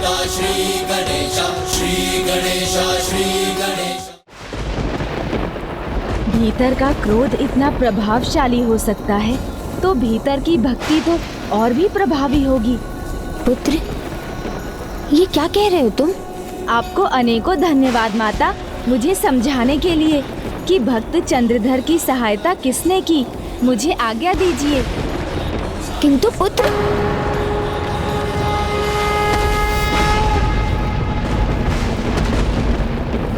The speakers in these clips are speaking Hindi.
श्री गणेश, श्री गणेश, श्री गणेश। भीतर का क्रोध इतना प्रभावशाली हो सकता है तो भीतर की भक्ति तो और भी प्रभावी होगी। पुत्र, ये क्या कह रहे हो तुम? आपको अनेकों धन्यवाद माता, मुझे समझाने के लिए कि भक्त चंद्रधर की सहायता किसने की। मुझे आज्ञा दीजिए। किंतु पुत्र,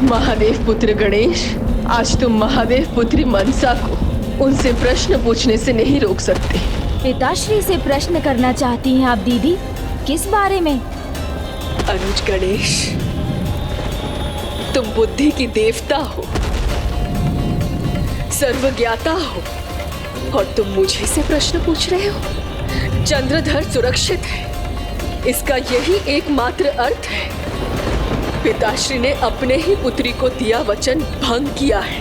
महादेव पुत्र गणेश, आज तुम महादेव पुत्री मनसा को उनसे प्रश्न पूछने से नहीं रोक सकते। पिताश्री से प्रश्न करना चाहती हैं आप दीदी? किस बारे में? अनुज गणेश, तुम बुद्धि की देवता हो, सर्वज्ञाता हो, और तुम मुझे से प्रश्न पूछ रहे हो। चंद्रधर सुरक्षित है, इसका यही एकमात्र अर्थ है। पिताश्री ने अपने ही पुत्री को दिया वचन भंग किया है।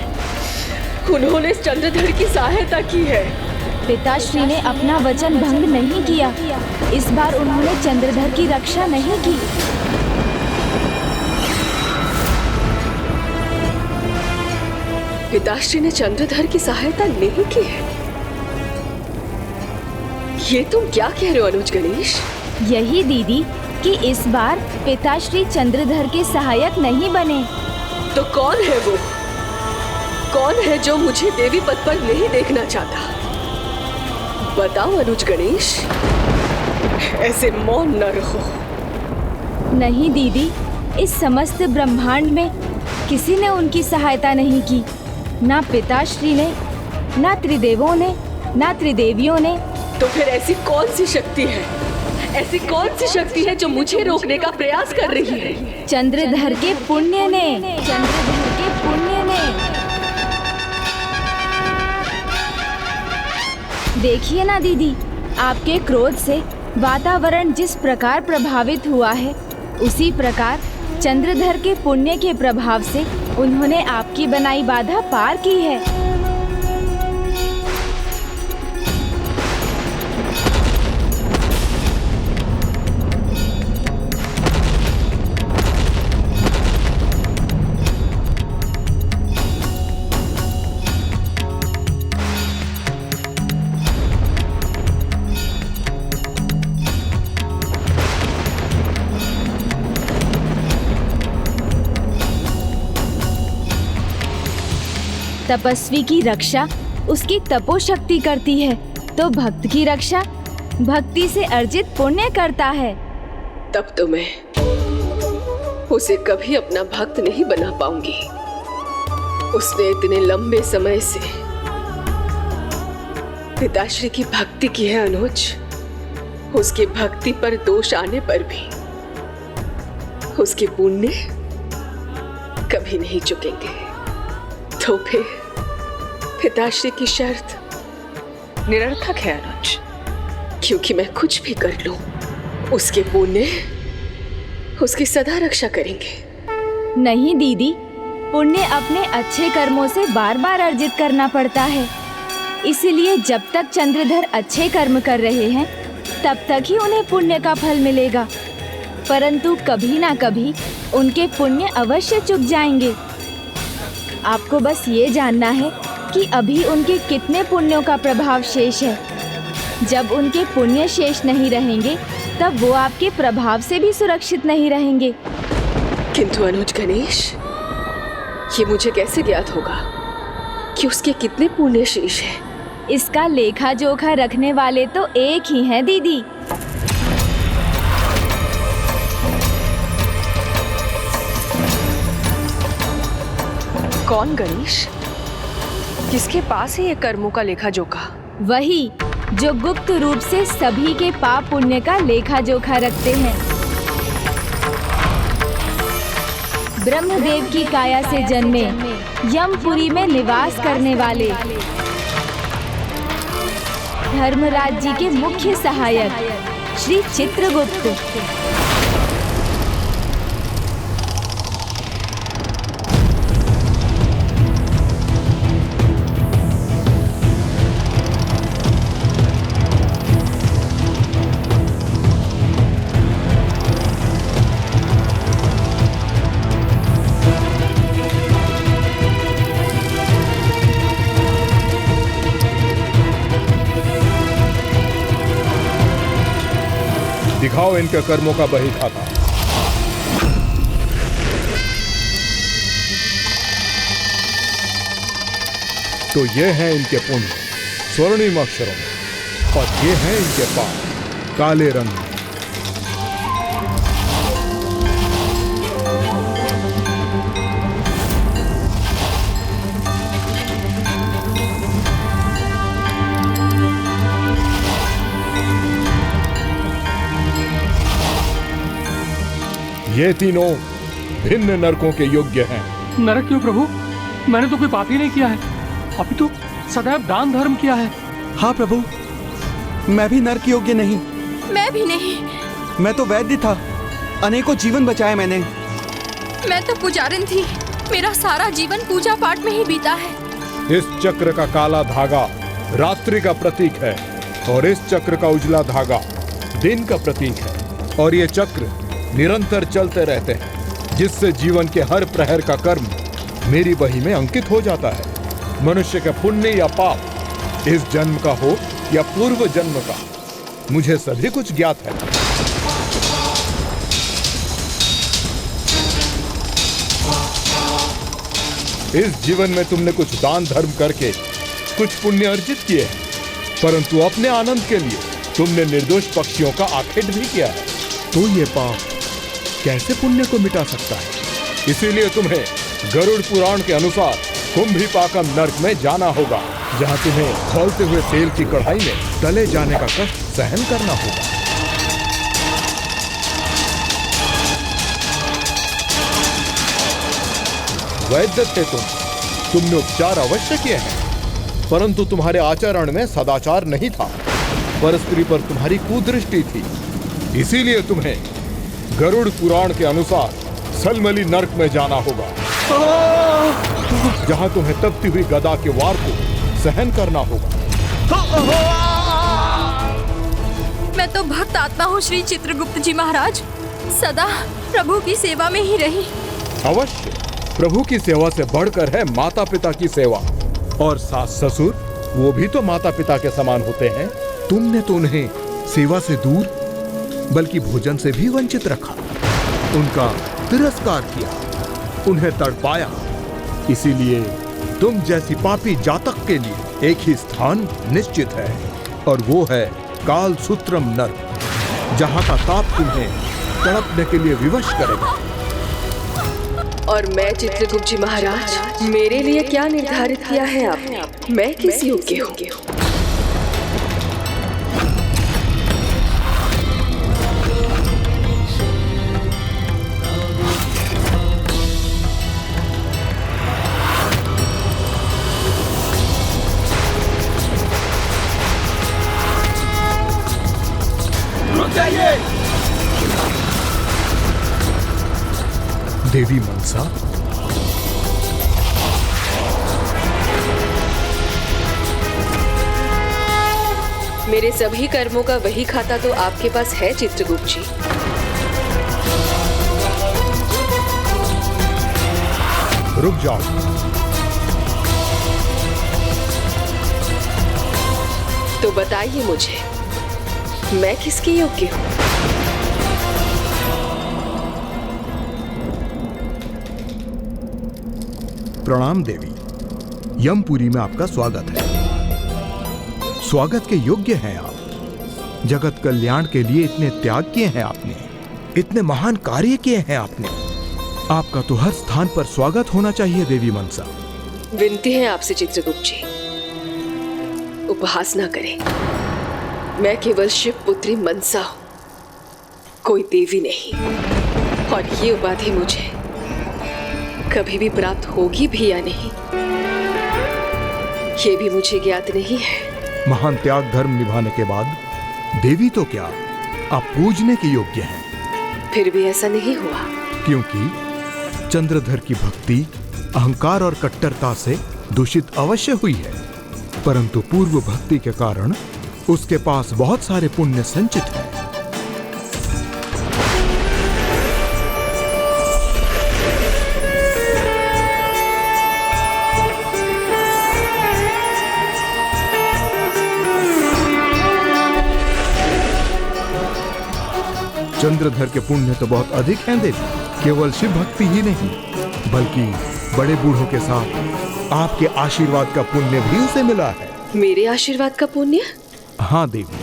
उन्होंने चंद्रधर की सहायता की है। पिताश्री ने अपना वचन भंग नहीं किया। इस बार उन्होंने चंद्रधर की रक्षा नहीं की। पिताश्री ने चंद्रधर की सहायता नहीं की है? ये तुम क्या कह रहे हो अनुज गणेश? यही दीदी कि इस बार पिताश्री चंद्रधर के सहायक नहीं बने। तो कौन है वो? कौन है जो मुझे देवी पद पर नहीं देखना चाहता? बताओ अनुज गणेश, ऐसे मौन न रहो। नहीं दीदी, इस समस्त ब्रह्मांड में किसी ने उनकी सहायता नहीं की। ना पिताश्री ने, ना त्रिदेवों ने, ना त्रिदेवियों ने। तो फिर ऐसी कौन सी शक्ति है? ऐसी कौन सी शक्ति है जो मुझे रोकने का प्रयास कर रही है? चंद्रधर के पुण्य ने, चंद्रधर के पुण्य ने। देखिए ना दीदी, आपके क्रोध से वातावरण जिस प्रकार प्रभावित हुआ है, उसी प्रकार चंद्रधर के पुण्य के प्रभाव से उन्होंने आपकी बनाई बाधा पार की है। तपस्वी की रक्षा उसकी तपोशक्ति करती है, तो भक्त की रक्षा भक्ति से अर्जित पुण्य करता है। तब तो मैं उसे कभी अपना भक्त नहीं बना पाऊंगी। उसने इतने लंबे समय से पिताश्री की भक्ति की है अनुज। उसकी भक्ति पर दोष आने पर भी उसके पुण्य कभी नहीं चुकेंगे। तो फिर पिताश्री की शर्त निरर्थक है अनुज, क्योंकि मैं कुछ भी कर लूं, उसके पुण्य उसकी सदा रक्षा करेंगे। नहीं दीदी, पुण्य अपने अच्छे कर्मों से बार बार अर्जित करना पड़ता है। इसलिए जब तक चंद्रधर अच्छे कर्म कर रहे हैं, तब तक ही उन्हें पुण्य का फल मिलेगा। परंतु कभी ना कभी उनके पुण्य अवश्य चुक जाएंगे। आपको बस ये जानना है कि अभी उनके कितने पुण्यों का प्रभाव शेष है। जब उनके पुण्य शेष नहीं रहेंगे, तब वो आपके प्रभाव से भी सुरक्षित नहीं रहेंगे। किंतु अनुज गणेश, ये मुझे कैसे ज्ञात होगा कि उसके कितने पुण्य शेष हैं? इसका लेखा जोखा रखने वाले तो एक ही हैं दीदी। कौन गणेश? किसके पास है ये कर्मों का लेखा जोखा? वही जो गुप्त रूप से सभी के पाप पुण्य का लेखा जोखा रखते हैं। ब्रह्मदेव की काया से जन्मे, यमपुरी में निवास करने वाले, धर्मराज जी के मुख्य सहायक श्री चित्रगुप्त। दिखाओ इनके कर्मों का बही खाता। तो ये हैं इनके पुण्य स्वर्णिम अक्षरों में, और ये हैं इनके पाप काले रंग में। ये तीनों भिन्न नरकों के योग्य हैं। नरक क्यों प्रभु? मैंने तो कोई पाप ही नहीं किया है, अभी तो सदैव दान धर्म किया है। हाँ प्रभु, मैं भी नरक योग्य नहीं। मैं भी नहीं। मैं तो वैद्य था, अनेकों जीवन बचाए मैंने। मैं तो पुजारिन थी, मेरा सारा जीवन पूजा पाठ में ही बीता है। इस चक्र का काला धागा रात्रि का प्रतीक है, और इस चक्र का उजला धागा दिन का प्रतीक है। और ये चक्र निरंतर चलते रहते हैं, जिससे जीवन के हर प्रहर का कर्म मेरी बही में अंकित हो जाता है। मनुष्य का पुण्य या पाप इस जन्म का हो या पूर्व जन्म का, मुझे सभी कुछ ज्ञात है। इस जीवन में तुमने कुछ दान धर्म करके कुछ पुण्य अर्जित किए हैं, परंतु अपने आनंद के लिए तुमने निर्दोष पक्षियों का आखेट भी किया है। तो ये पाप कैसे पुण्य को मिटा सकता है? इसीलिए तुम्हें गरुड़ पुराण के अनुसार कुंभीपाकम नर्क में जाना होगा, जहां तुम्हें खौलते हुए तेल की कढ़ाई में तले जाने का कष्ट सहन करना होगा। वैद्य थे तुमने उपचार अवश्य किए हैं, परंतु तुम्हारे आचरण में सदाचार नहीं था। परस्त्री पर तुम्हारी कुदृष्टि थी, इसीलिए तुम्हें गरुड़ पुराण के अनुसार सलमली नर्क में जाना होगा, जहां तुम्हें तपती हुई गदा के वार को सहन करना होगा। मैं तो भक्त आत्मा हूँ श्री चित्रगुप्त जी महाराज, सदा प्रभु की सेवा में ही रही। अवश्य, प्रभु की सेवा से बढ़कर है माता पिता की सेवा, और सास ससुर वो भी तो माता पिता के समान होते हैं। तुमने तो उन्हें सेवा से दूर बल्कि भोजन से भी वंचित रखा, उनका तिरस्कार किया, उन्हें तड़पाया। इसीलिए तुम जैसी पापी जातक के लिए एक ही स्थान निश्चित है, और वो है काल सूत्रम नर्क, जहां का ताप तुम्हें तड़पने के लिए विवश करेगा। और मैं चित्रगुप्त जी महाराज, मेरे लिए क्या निर्धारित किया है आपने? मैं किस योग्य हूँ? देवी मनसा, मेरे सभी कर्मों का वही खाता तो आपके पास है चित्रगुप्त जी। रुक जाओ। तो बताइए मुझे, मैं किसके योग्य हूँ? प्रणाम देवी, यमपुरी में आपका स्वागत है। स्वागत के योग्य हैं आप। जगत कल्याण के लिए इतने त्याग किए हैं आपने, इतने महान कार्य किए हैं आपने। आपका तो हर स्थान पर स्वागत होना चाहिए देवी मनसा। विनती है आपसे चित्रगुप्त जी, उपहास ना करें। मैं केवल शिव पुत्री मनसा हूं, कोई देवी नहीं। और ये उपाधि मुझे कभी भी प्राप्त होगी भी या नहीं, ये भी मुझे ज्ञात नहीं है। महान त्याग धर्म निभाने के बाद देवी तो क्या, आप पूजने के योग्य हैं। फिर भी ऐसा नहीं हुआ, क्योंकि चंद्रधर की भक्ति अहंकार और कट्टरता से दूषित अवश्य हुई है, परंतु पूर्व भक्ति के कारण उसके पास बहुत सारे पुण्य संचित हैं। चंद्रधर के पुण्य तो बहुत अधिक हैं देवी। केवल शिव भक्ति ही नहीं, बल्कि बड़े बूढ़ों के साथ आपके आशीर्वाद का पुण्य भी उसे मिला है। मेरे आशीर्वाद का पुण्य? हाँ देवी,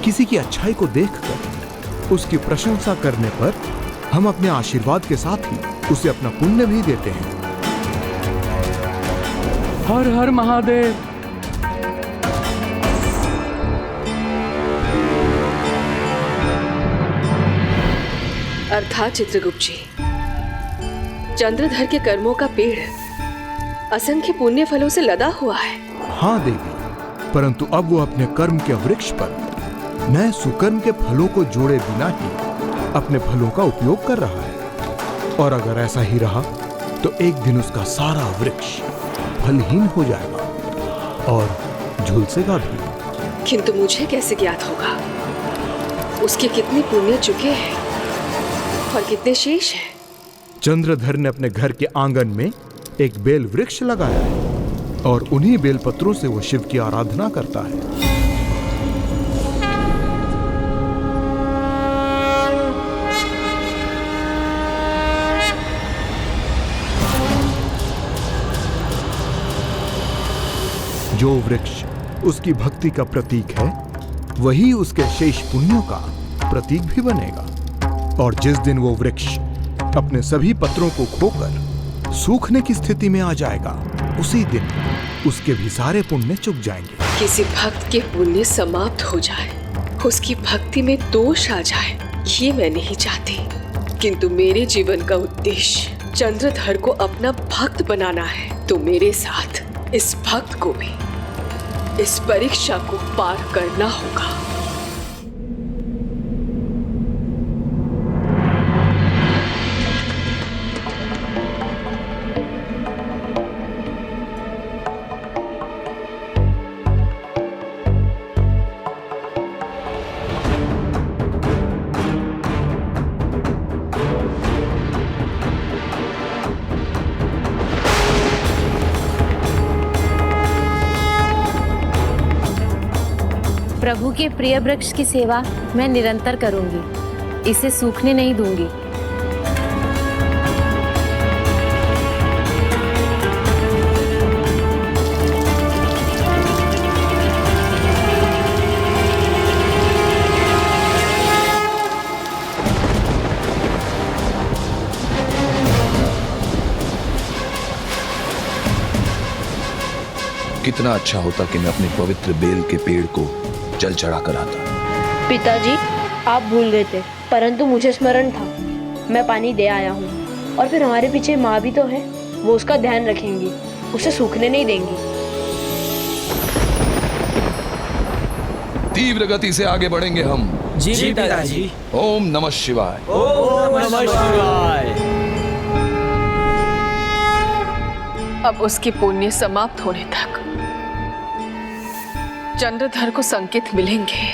किसी की अच्छाई को देखकर उसकी प्रशंसा करने पर हम अपने आशीर्वाद के साथ ही उसे अपना पुण्य भी देते हैं। हर हर महादेव। अर्थात चित्रगुप्त जी, चंद्रधर के कर्मों का पेड़ असंख्य पुण्य फलों से लदा हुआ है। हाँ देवी, परंतु अब वो अपने कर्म के वृक्ष पर नए सुकर्म के फलों को जोड़े बिना ही अपने फलों का उपयोग कर रहा है। और अगर ऐसा ही रहा तो एक दिन उसका सारा वृक्ष फलहीन हो जाएगा और झुलसेगा भी। किंतु मुझे कैसे ज्ञात होगा उसके कितने पुण्य चुके हैं और कितने शेष हैं? चंद्रधर ने अपने घर के आंगन में एक बेल वृक्ष लगाया है और उन्हीं बेल पत्रों से वो शिव की आराधना करता है। जो वृक्ष उसकी भक्ति का प्रतीक है, वही उसके शेष पुण्यों का प्रतीक भी बनेगा। और जिस दिन वो वृक्ष अपने सभी पत्रों को खोकर सूखने की स्थिति में आ जाएगा, उसी दिन उसके भी सारे पुण्य चुक जाएंगे। किसी भक्त के पुण्य समाप्त हो जाए, उसकी भक्ति में दोष आ जाए, ये मैं नहीं चाहती। किंतु मेरे जीवन का उद्देश्य चंद्रधर को अपना भक्त बनाना है, तो मेरे साथ इस भक्त को भी इस परीक्षा को पार करना होगा। प्रभु के प्रिय वृक्ष की सेवा मैं निरंतर करूंगी, इसे सूखने नहीं दूंगी। कितना अच्छा होता कि मैं अपने पवित्र बेल के पेड़ को जल चढ़ा कर आता। पिताजी, आप भूल गए थे, परंतु मुझे स्मरण था। मैं पानी दे आया हूँ। और फिर हमारे पीछे माँ भी तो है, वो उसका ध्यान रखेंगी, उसे सूखने नहीं देंगी। तीव्र गति से आगे बढ़ेंगे हम। जी पिताजी। ओम नमः शिवाय। ओम नमः शिवाय। अब उसके पुण्य समाप्त होने तक चंद्रधर को संकेत मिलेंगे,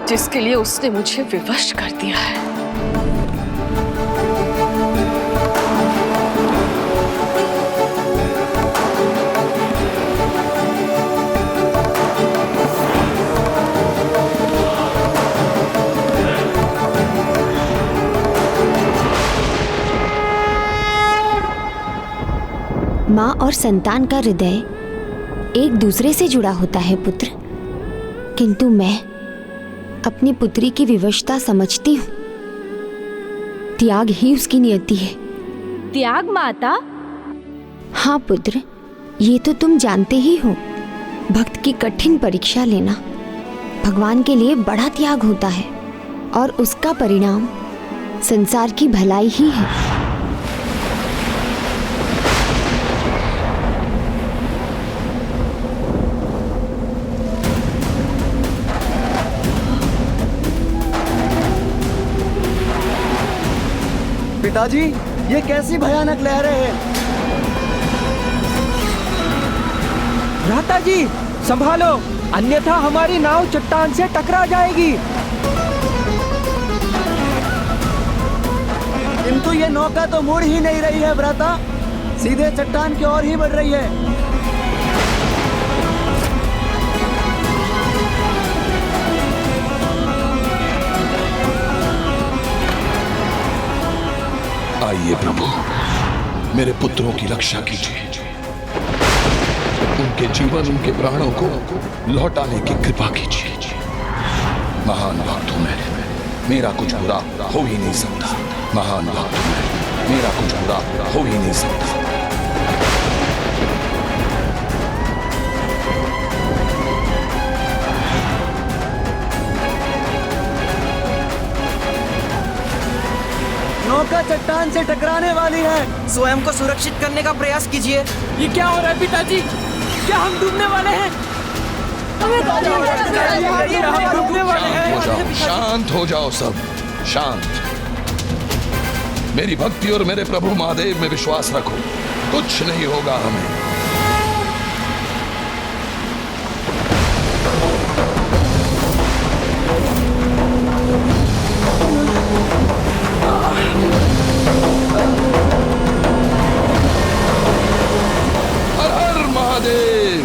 जिसके लिए उसने मुझे विवश कर दिया है। माँ और संतान का हृदय एक दूसरे से जुड़ा होता है पुत्र, किंतु मैं अपनी पुत्री की विवशता समझती हूँ। त्याग ही उसकी नियति है। त्याग माता? हाँ पुत्र, ये तो तुम जानते ही हो। भक्त की कठिन परीक्षा लेना भगवान के लिए बड़ा त्याग होता है और उसका परिणाम संसार की भलाई ही है। पिताजी, ये कैसी भयानक लहरें हैं। भ्राता जी, संभालो, अन्यथा हमारी नाव चट्टान से टकरा जाएगी। किंतु ये नौका तो मुड़ ही नहीं रही है भ्राता, सीधे चट्टान की ओर ही बढ़ रही है। आइए प्रभु, मेरे पुत्रों की रक्षा कीजिए, उनके जीवन, उनके प्राणों को लौटाने की कृपा कीजिए। महान भक्त हूं मैं, मेरा कुछ बुरा हो ही नहीं सकता। महान भक्त हूं मैं, मेरा कुछ बुरा हो ही नहीं सकता। नौका चट्टान से टकराने वाली है। स्वयं को सुरक्षित करने का प्रयास कीजिए। ये क्या हो रहा है पिताजी? क्या हम डूबने वाले हैं? शांत हो जाओ सब, शांत। मेरी भक्ति और मेरे प्रभु महादेव में विश्वास रखो, कुछ नहीं होगा हमें। हर हर महादेव।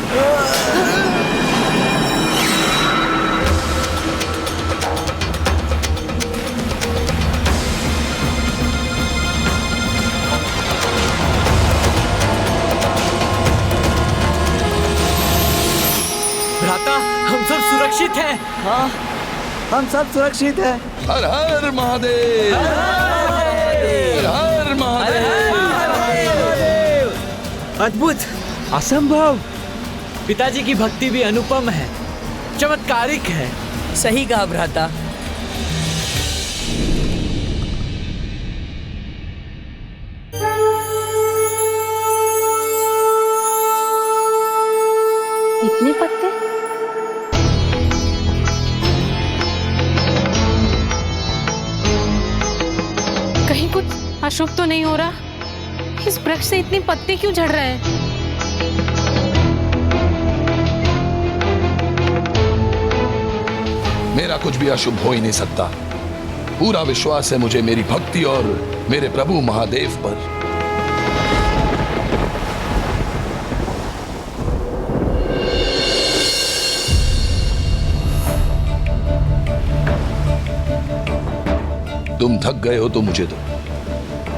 भ्राता, हम सब सुरक्षित हैं। हाँ, हम सब सुरक्षित हैं। हर हर महादेव। हर हर महादेव। अद्भुत, असंभव। पिताजी की भक्ति भी अनुपम है, चमत्कारिक है। सही कहा भ्राता। इतने पत्ते? कहीं कुछ अशुभ तो नहीं हो रहा? इस वृक्ष से इतने पत्ते क्यों झड़ रहे हैं? मेरा कुछ भी अशुभ हो ही नहीं सकता। पूरा विश्वास है मुझे मेरी भक्ति और मेरे प्रभु महादेव पर। तुम थक गए हो तो मुझे दो,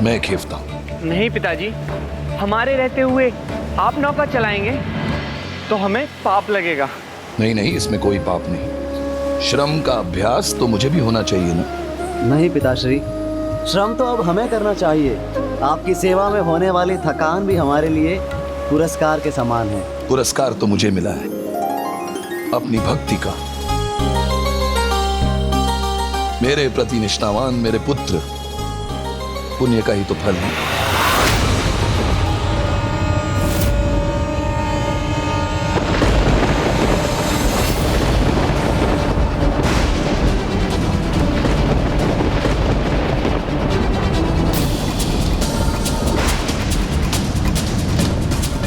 मैं खेवता हूं। नहीं पिताजी, हमारे रहते हुए आप नौका चलाएंगे तो हमें पाप लगेगा। नहीं नहीं, इसमें कोई पाप नहीं। श्रम का अभ्यास तो मुझे भी होना चाहिए ना। नहीं पिताश्री, श्रम तो अब हमें करना चाहिए। आपकी सेवा में होने वाली थकान भी हमारे लिए पुरस्कार के समान है। पुरस्कार तो मुझे मिला है अपनी भक्ति का। मेरे प्रति निष्ठावान मेरे पुत्र पुण्य का ही तो फल है।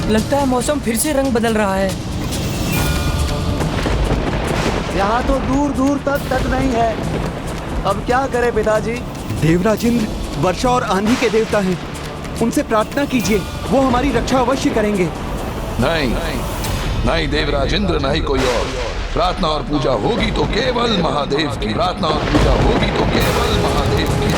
लगता है मौसम फिर से रंग बदल रहा है। यहाँ तो दूर दूर तक तट नहीं है। अब क्या करें पिताजी? देवराज इंद्र वर्षा और आंधी के देवता हैं। उनसे प्रार्थना कीजिए, वो हमारी रक्षा अवश्य करेंगे। नहीं नहीं देवराज इंद्र, नहीं कोई और। प्रार्थना और पूजा होगी तो केवल महादेव की। प्रार्थना और पूजा होगी तो केवल महादेव की।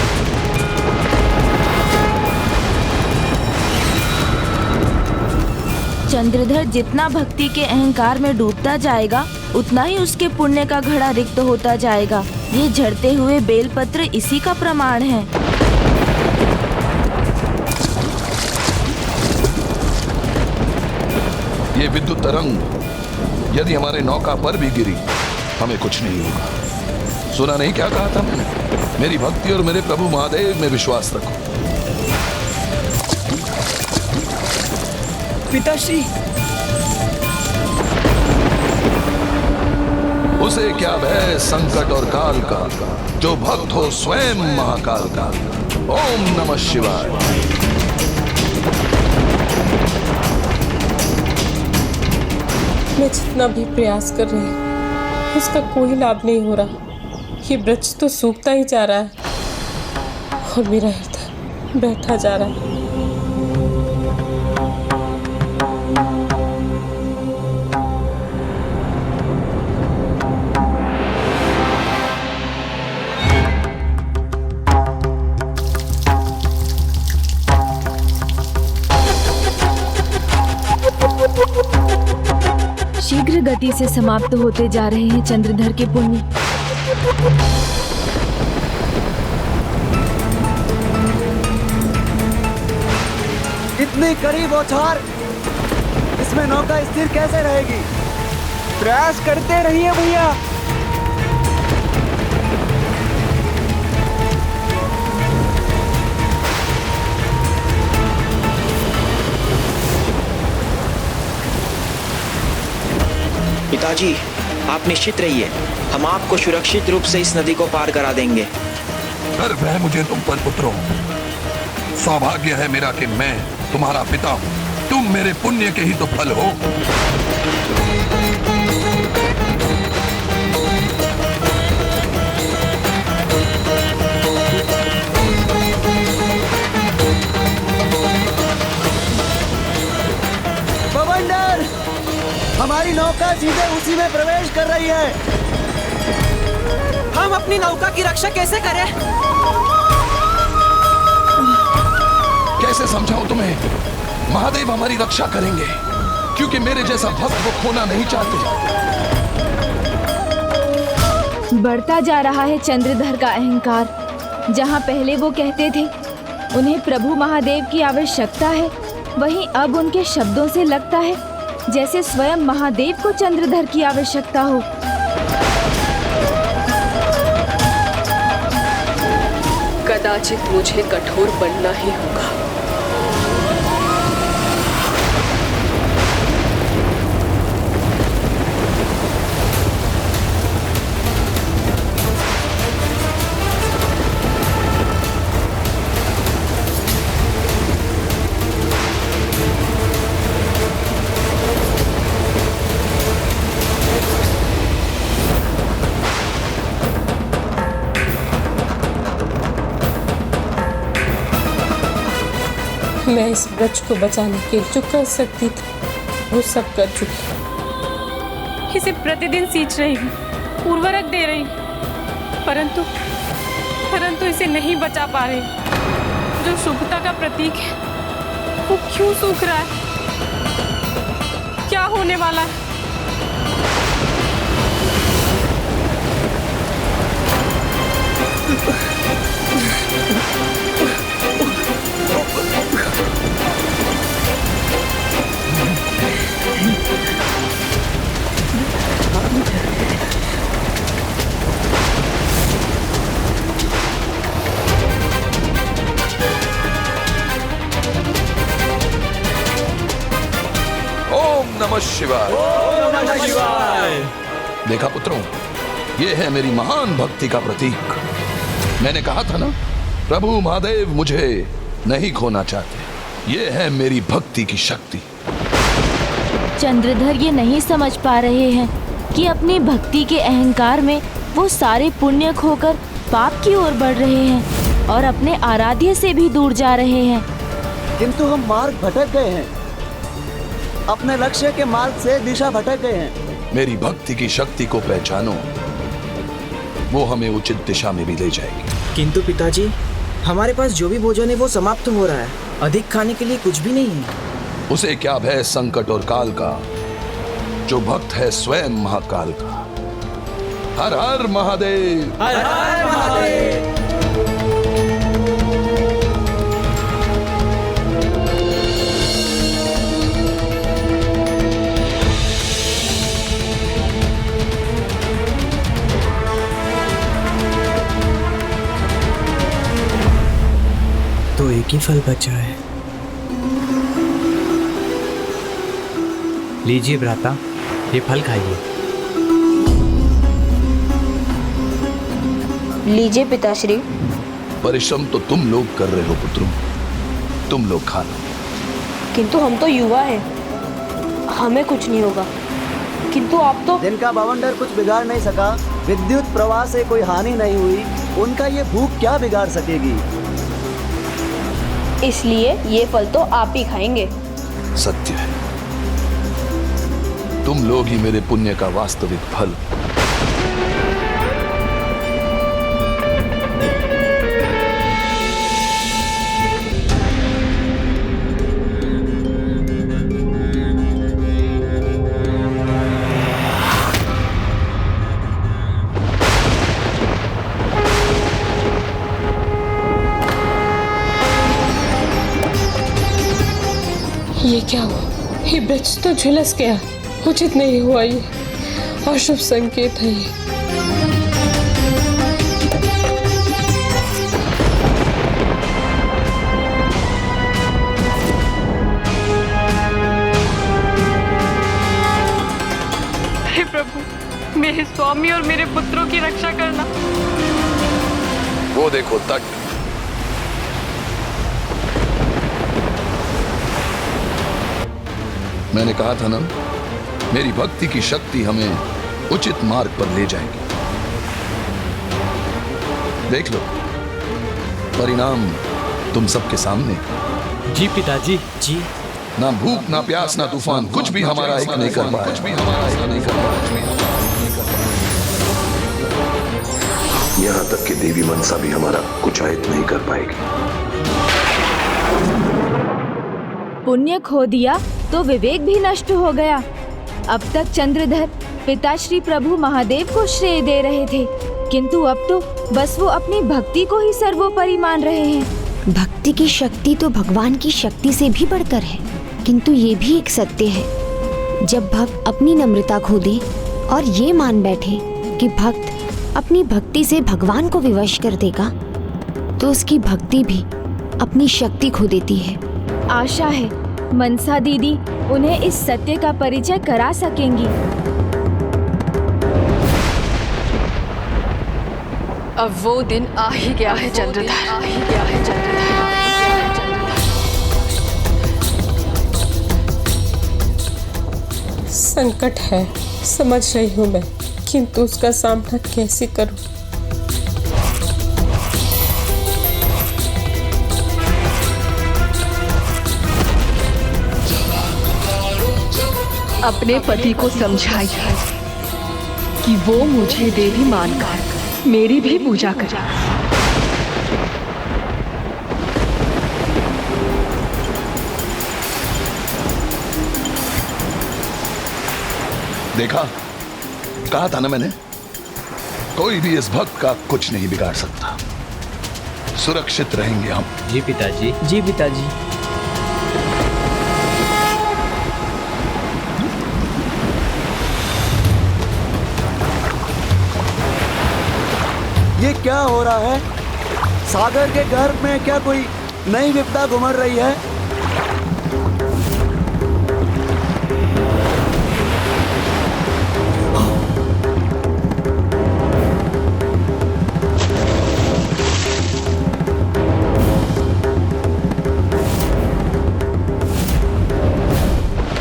चंद्रधर जितना भक्ति के अहंकार में डूबता जाएगा, उतना ही उसके पुण्य का घड़ा रिक्त होता जाएगा। ये झड़ते हुए बेलपत्र इसी का प्रमाण है। ये विद्युत तरंग यदि हमारे नौका पर भी गिरी, हमें कुछ नहीं होगा। सुना नहीं क्या कहा था मैंने? मेरी भक्ति और मेरे प्रभु महादेव में विश्वास रखो। पिताश्री, उसे क्या भय संकट और काल का, जो भक्त हो स्वयं महाकाल का। ओम नमः शिवाय। मैं जितना भी प्रयास कर रही हूँ, उसका कोई लाभ नहीं हो रहा। ये वृक्ष तो सूखता ही जा रहा है और मेरा हृदय बैठा जा रहा है। शीघ्र गति से समाप्त होते जा रहे हैं चंद्रधर के पुण्य। इतनी कड़ी बौछार, इसमें नौका स्थिर कैसे रहेगी? प्रयास करते रहिए भैया। पिताजी, आप निश्चित रहिए, हम आपको सुरक्षित रूप से इस नदी को पार करा देंगे। गर्व है मुझे तुम पर पुत्रों। सौभाग्य है मेरा कि मैं तुम्हारा पिता हूँ। तुम मेरे पुण्य के ही तो फल हो। बवंडर, हमारी नौका सीधे उसी में प्रवेश कर रही है। हम अपनी नौका की रक्षा कैसे करें? कैसे समझाऊं तुम्हें? महादेव हमारी रक्षा करेंगे, क्योंकि मेरे जैसा भक्त वो खोना नहीं चाहते। बढ़ता जा रहा है चंद्रधर का अहंकार। जहाँ पहले वो कहते थे उन्हें प्रभु महादेव की आवश्यकता है, वहीं अब उनके शब्दों से लगता है जैसे स्वयं महादेव को चंद्रधर की आवश्यकता हो। कदाचित मुझे कठोर बनना ही होगा। मैं इस वृक्ष को बचाने के जो कर सकती थी वो सब कर चुकी। इसे प्रतिदिन सींच रही हूँ, उर्वरक दे रही हूँ, परंतु इसे नहीं बचा पा रही। जो शुभता का प्रतीक है वो क्यों सूख रहा है? क्या होने वाला है? नमः शिवाय। ओम नमः शिवाय। देखा पुत्रों, ये है मेरी महान भक्ति का प्रतीक। मैंने कहा था ना, प्रभु महादेव मुझे नहीं खोना चाहते। ये है मेरी भक्ति की शक्ति। चंद्रधर ये नहीं समझ पा रहे हैं कि अपनी भक्ति के अहंकार में वो सारे पुण्य खोकर पाप की ओर बढ़ रहे हैं और अपने आराध्य से भी दूर जा रहे हैं। किंतु हम मार्ग भटक गए हैं, अपने लक्ष्य के मार्ग से दिशा भटक गए हैं। मेरी भक्ति की शक्ति को पहचानो, वो हमें उचित दिशा में भी ले जाएगी। किंतु पिताजी, हमारे पास जो भी भोजन है वो समाप्त हो रहा है। अधिक खाने के लिए कुछ भी नहीं है। उसे क्या भय संकट और काल का, जो भक्त है स्वयं महाकाल का। हर हर महादेव। हर हर महादेव। तो एक ही फल बचा है। लीजिए भ्राता, ये फल खाइए। लीजिए पिताश्री। परिश्रम तो तुम लोग कर रहे हो पुत्रों, तुम लोग खा लो। किंतु हम तो युवा हैं, हमें कुछ नहीं होगा। किंतु आप तो जिनका बवंडर कुछ बिगाड़ नहीं सका, विद्युत प्रवाह से कोई हानि नहीं हुई, उनका ये भूख क्या बिगाड़ सकेगी? इसलिए ये फल तो आप ही खाएंगे। सत्य है, तुम लोग ही मेरे पुण्य का वास्तविक फल। ये क्या हुआ? ये ब्रज तो झुलस गया। उचित नहीं हुआ ये, अशुभ संकेत है ये। हे प्रभु, मेरे स्वामी और मेरे पुत्रों की रक्षा करना। वो देखो तट। मैंने कहा था ना, मेरी भक्ति की शक्ति हमें उचित मार्ग पर ले जाएगी। देख लो, परिणाम तुम सबके सामने। जी पिताजी जी। ना भूख ना प्यास ना तूफान कुछ भी हमारा एक नहीं कर पाया। यहाँ तक कि देवी मनसा भी हमारा कुछ आयत नहीं कर पाएगी। पुण्य खो दिया तो विवेक भी नष्ट हो गया। अब तक चंद्रधर पिता श्री प्रभु महादेव को श्रेय दे रहे थे, किंतु अब तो बस वो अपनी भक्ति को ही सर्वोपरि मान रहे हैं। भक्ति की शक्ति तो भगवान की शक्ति से भी बढ़कर है, किंतु ये भी एक सत्य है, जब भक्त अपनी नम्रता खो दे और ये मान बैठे कि भक्त अपनी भक्ति से भगवान को विवश कर देगा, तो उसकी भक्ति भी अपनी शक्ति खो देती है। आशा है मनसा दीदी उन्हें इस सत्य का परिचय करा सकेंगी। अब वो दिन आ ही गया है चंद्रधर। संकट है, समझ रही हूँ मैं, किंतु उसका सामना कैसे करूं? अपने पति को समझाइए कि वो मुझे देवी मानकर मेरी भी पूजा करे। देखा, कहा था ना मैंने, कोई भी इस भक्त का कुछ नहीं बिगाड़ सकता। सुरक्षित रहेंगे हम। जी पिताजी। जी पिताजी। ये क्या हो रहा है? सागर के गर्भ में क्या कोई नई विपदा घुमड़ रही है?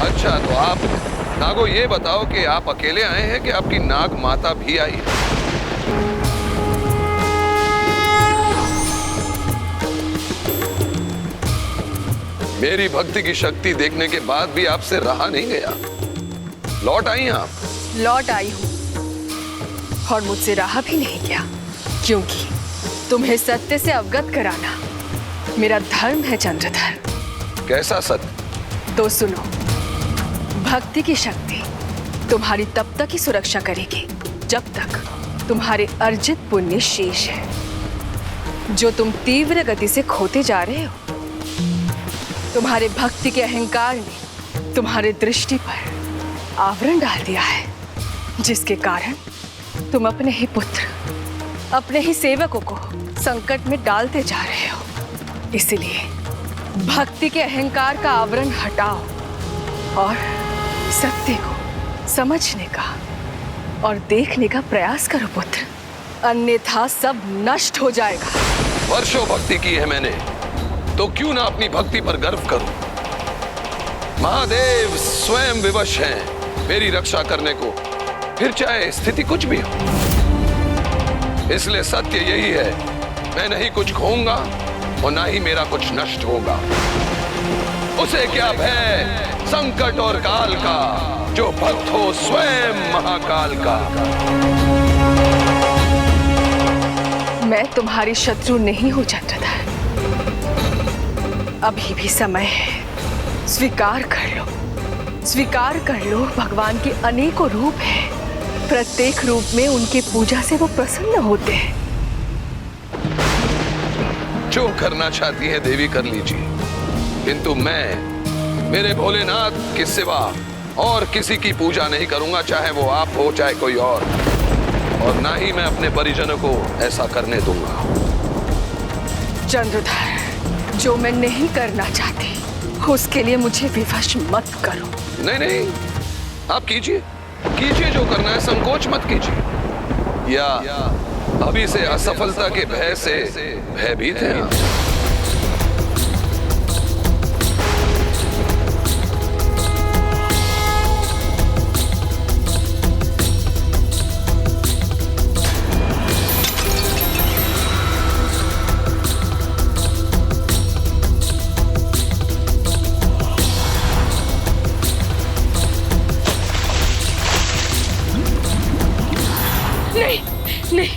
अच्छा, तो आप नागो ये बताओ कि आप अकेले आए हैं कि आपकी नाग माता भी आई है? मेरी भक्ति की शक्ति देखने के बाद भी आपसे रहा नहीं गया। लौट आई आप? लौट आई हूँ और मुझसे रहा भी नहीं गया, क्योंकि तुम्हें सत्य से अवगत कराना मेरा धर्म है चंद्रधर। कैसा सत्य? तो सुनो, भक्ति की शक्ति तुम्हारी तब तक ही सुरक्षा करेगी जब तक तुम्हारे अर्जित पुण्य शेष है, जो तुम तीव्र गति से खोते जा रहे हो। तुम्हारे भक्ति के अहंकार ने तुम्हारे दृष्टि पर आवरण डाल दिया है, जिसके कारण तुम अपने ही पुत्र, अपने ही सेवकों को संकट में डालते जा रहे हो। इसलिए भक्ति के अहंकार का आवरण हटाओ और सत्य को समझने का और देखने का प्रयास करो पुत्र, अन्यथा सब नष्ट हो जाएगा। वर्षों भक्ति की है मैंने, तो क्यों ना अपनी भक्ति पर गर्व करूं। महादेव स्वयं विवश हैं मेरी रक्षा करने को, फिर चाहे स्थिति कुछ भी हो। इसलिए सत्य यही है, मैं नहीं कुछ खोऊंगा और ना ही मेरा कुछ नष्ट होगा। उसे क्या भय संकट और काल का, जो भक्त हो स्वयं महाकाल का। मैं तुम्हारी शत्रु नहीं हूं चंद्रधर, अभी भी समय है। स्वीकार कर लो, स्वीकार कर लो, भगवान के अनेकों रूप हैं। प्रत्येक रूप में उनकी पूजा से वो प्रसन्न होते हैं। जो करना चाहती है देवी कर लीजिए, किंतु मैं मेरे भोलेनाथ के सिवा और किसी की पूजा नहीं करूंगा, चाहे वो आप हो चाहे कोई और ना ही मैं अपने परिजनों को ऐसा करने दूंगा। चंद्रधर, जो मैं नहीं करना चाहती उसके लिए मुझे विवश मत करो। नहीं नहीं, आप कीजिए कीजिए जो करना है, संकोच मत कीजिए। या अभी से असफलता के भय से भयभीत हैं आप? नहीं,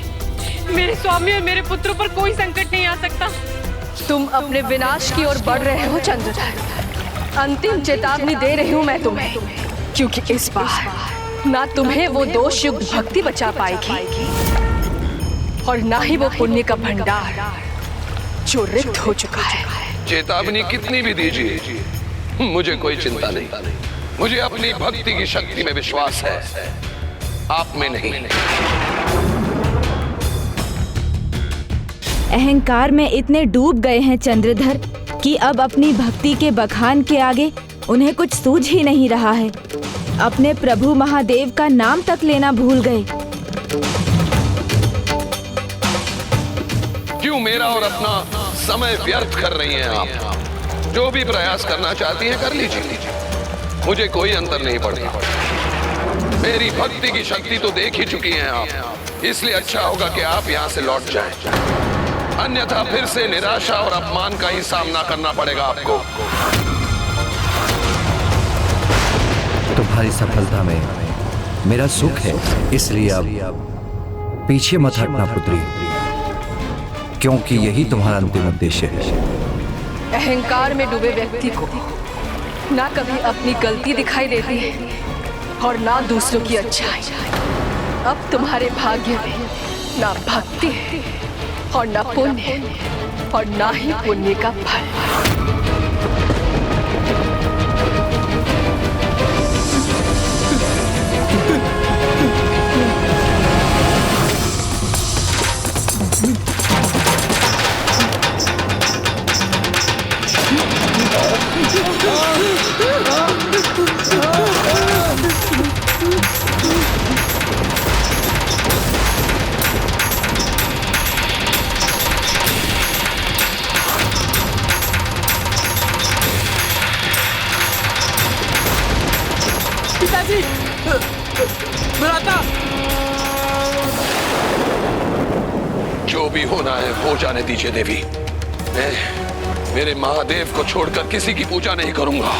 मेरे स्वामी और मेरे पुत्रों पर कोई संकट नहीं आ सकता। तुम अपने विनाश की ओर बढ़ रहे हो चंद्रधर। अंतिम चेतावनी दे रही हूँ मैं तुम्हें, क्योंकि इस बार ना तुम्हें वो दोष युक्त भक्ति बचा पाएगी और ना ही वो पुण्य का भंडार जो रिक्त हो चुका है। चेतावनी कितनी भी दीजिए, मुझे कोई चिंता नहीं। मुझे अपनी भक्ति की शक्ति में विश्वास है, आप में नहीं। अहंकार में इतने डूब गए हैं चंद्रधर कि अब अपनी भक्ति के बखान के आगे उन्हें कुछ सूझ ही नहीं रहा है। अपने प्रभु महादेव का नाम तक लेना भूल गए। क्यों मेरा और अपना समय व्यर्थ कर रही हैं आप? जो भी प्रयास करना चाहती हैं कर लीजिए, मुझे कोई अंतर नहीं पड़ता। मेरी भक्ति की शक्ति तो देख ही चुकी हैं आप, इसलिए अच्छा होगा कि आप यहाँ से लौट जाएं। अन्यथा फिर से निराशा और अपमान का ही सामना करना पड़ेगा आपको। तुम्हारी सफलता में मेरा सुख है, इसलिए अब पीछे मत हटना पुत्री, क्योंकि यही तुम्हारा अंतिम उद्देश्य है। अहंकार में डूबे व्यक्ति को ना कभी अपनी गलती दिखाई देती है और ना दूसरों की अच्छाई। अब तुम्हारे भाग्य में ना भक्ति है और ना पुण्य और ना ही पुण्य का फल। पिताजी, भ्राता, जो भी होना है हो जाने दीजिए देवी। मैं मेरे महादेव को छोड़कर किसी की पूजा नहीं करूंगा।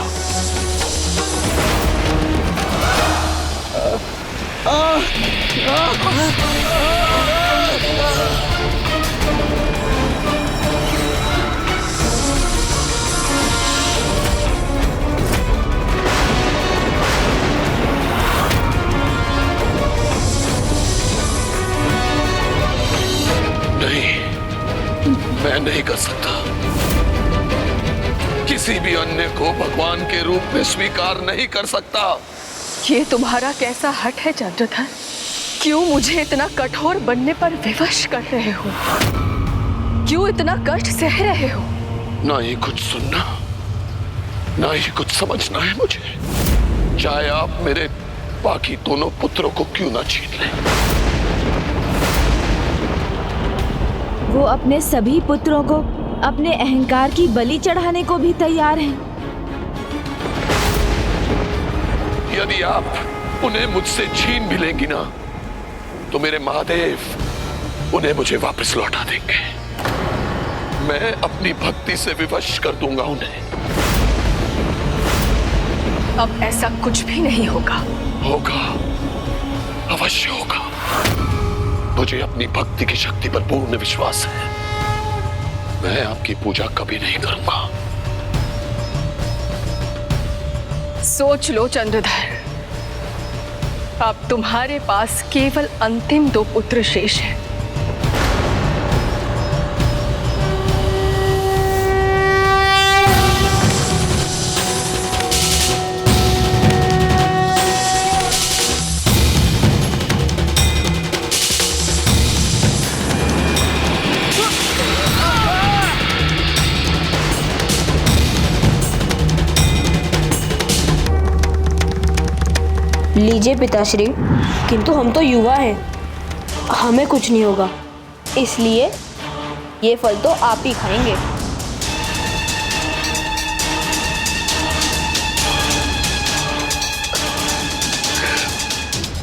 नहीं, मैं नहीं कर सकता। किसी भी अन्य को भगवान के रूप में स्वीकार नहीं कर सकता। ये तुम्हारा कैसा हट है चंद्रधर? क्यों मुझे इतना कठोर बनने पर विवश कर रहे हो? क्यों इतना कष्ट सह रहे हो? ना ही कुछ सुनना, ना ही कुछ समझना है मुझे। चाहे आप मेरे बाकी दोनों पुत्रों को क्यों ना छीन लें। वो अपने सभी पुत्रों को अपने अहंकार की बलि चढ़ाने को भी तैयार हैं। यदि आप उन्हें मुझसे छीन भी लेंगी ना, तो मेरे महादेव उन्हें मुझे वापस लौटा देंगे। मैं अपनी भक्ति से विवश कर दूंगा उन्हें। अब ऐसा कुछ भी नहीं होगा। होगा, अवश्य होगा। मुझे अपनी भक्ति की शक्ति पर पूर्ण विश्वास है। मैं आपकी पूजा कभी नहीं करूंगा। सोच लो चंद्रधर, अब तुम्हारे पास केवल अंतिम 2 पुत्र शेष हैं। लीजिए पिताश्री, किंतु हम तो युवा हैं, हमें कुछ नहीं होगा, इसलिए ये फल तो आप ही खाएंगे।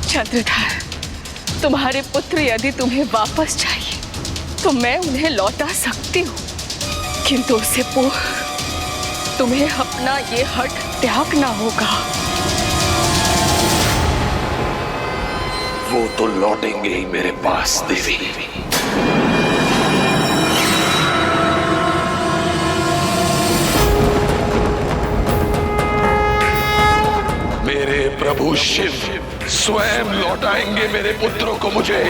चंद्रधर, तुम्हारे पुत्र यदि तुम्हें वापस चाहिए तो मैं उन्हें लौटा सकती हूँ, किंतु उससे पूर्व तुम्हें अपना ये हठ त्यागना होगा। वो तो लौटेंगे ही मेरे पास देवी। मेरे प्रभु शिव स्वयं लौटाएंगे मेरे पुत्रों को मुझे,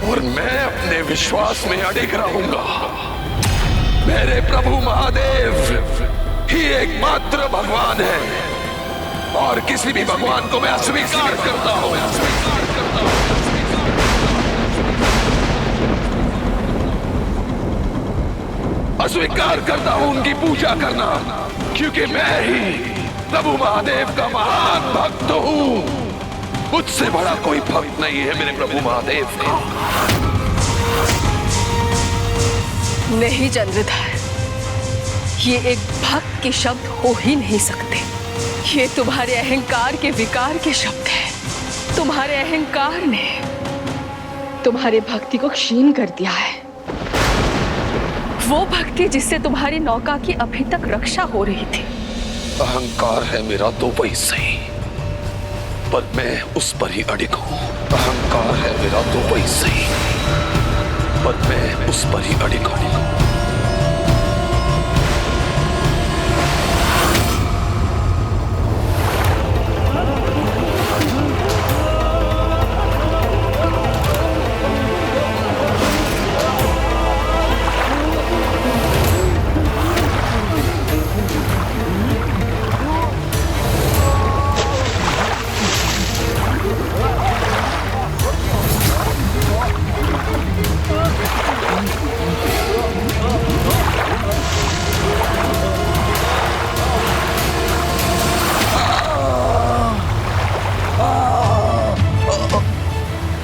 और मैं अपने विश्वास में अडिग रहूंगा। मेरे प्रभु महादेव ही एकमात्र भगवान है, और किसी भी भगवान को मैं अस्वीकार करता हूं। अस्वीकार करता हूं उनकी पूजा करना, क्योंकि मैं ही प्रभु महादेव का महान भक्त हूं। मुझसे बड़ा कोई भक्त नहीं है मेरे प्रभु महादेव का। नहीं चंद्रधर, ये एक भक्त के शब्द हो ही नहीं सकते। ये तुम्हारे अहंकार के विकार के शब्द हैं। तुम्हारे अहंकार ने तुम्हारी भक्ति को क्षीण कर दिया है। वो भक्ति जिससे तुम्हारी नौका की अभी तक रक्षा हो रही थी। अहंकार है मेरा तो वही सही, पर मैं उस पर ही अडिग हूं। अहंकार है मेरा तो वही सही, पर मैं उस पर ही अडिग हूं।